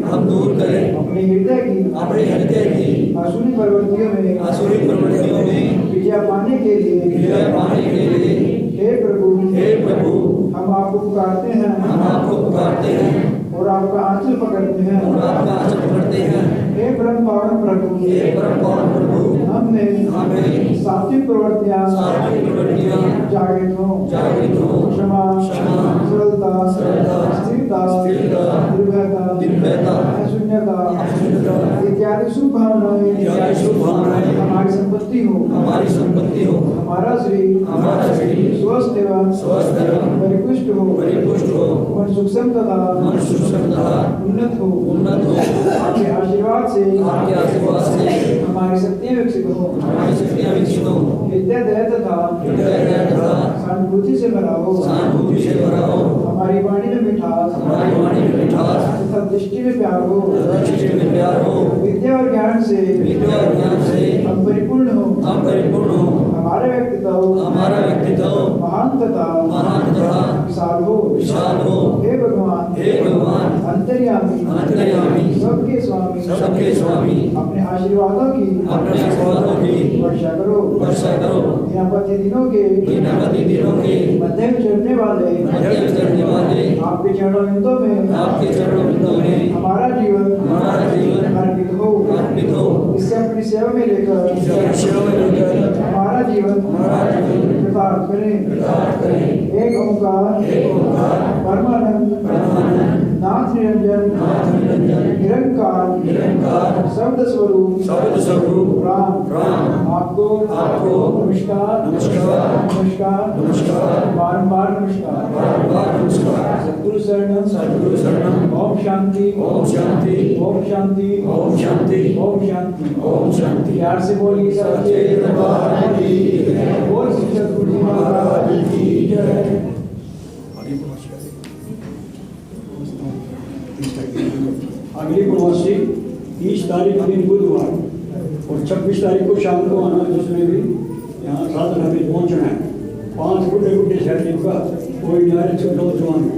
अपने हृदय की आसुरी प्रवृत्तियों में विजय पाने के लिए हे प्रभु हम आपको पुकारते हैं और आपका आंचल पकड़ते हैं। हे परम पावन प्रभु हमने सात्विक प्रवृत्तियां जागृत हो क्षमा सरलता स्थिरता निर्भयता शून्यता इत्यादि शुभ भावनाएं हमारी संपत्ति संपत्ति हो, हमारी संपत्ति हो, हमारा शरीर स्वस्थ एवं परिपुष्ट हो, मन सूक्ष्म तथा उन्नत हो, आपके आशीर्वाद से हमारी शक्तियाँ विकसित हो, विद्या दया तथा सहानुभूति से भरा हो, हमारी वाणी में मिठास तथा दृष्टि में प्यार हो, विद्या और ज्ञान से हम परिपूर्ण हो, हमारा व्यक्तित्व महान तथा विशाल हो, हे भगवान अंतर्यामी सबके स्वामी अपने आशीर्वादों की वर्षा करो दिनापति दिनों के मध्य में चढ़ने वाले आपके चरणों में हमारा जीवन अर्पित हो, इससे अपनी सेवा में लेकर हमारा जीवन कृतार्थ करें। एक ओंकार परमानंद नाथ निरंजन निरंकार शब्द स्वरूप राम आपको नमस्कार बारंबार नमस्कार। सद्गुरु शरणम ओम शांति प्यार से बोलिए सच्चे दरबार की बोल सद्गुरु जी महाराज की जय। अगली पूर्वासी 30 तारीख दिन बुधवार और 26 तारीख को शाम को आना, जिसमें भी यहाँ साधना में पहुँचना है। 5 बुढ़े शहर का कोई न्याय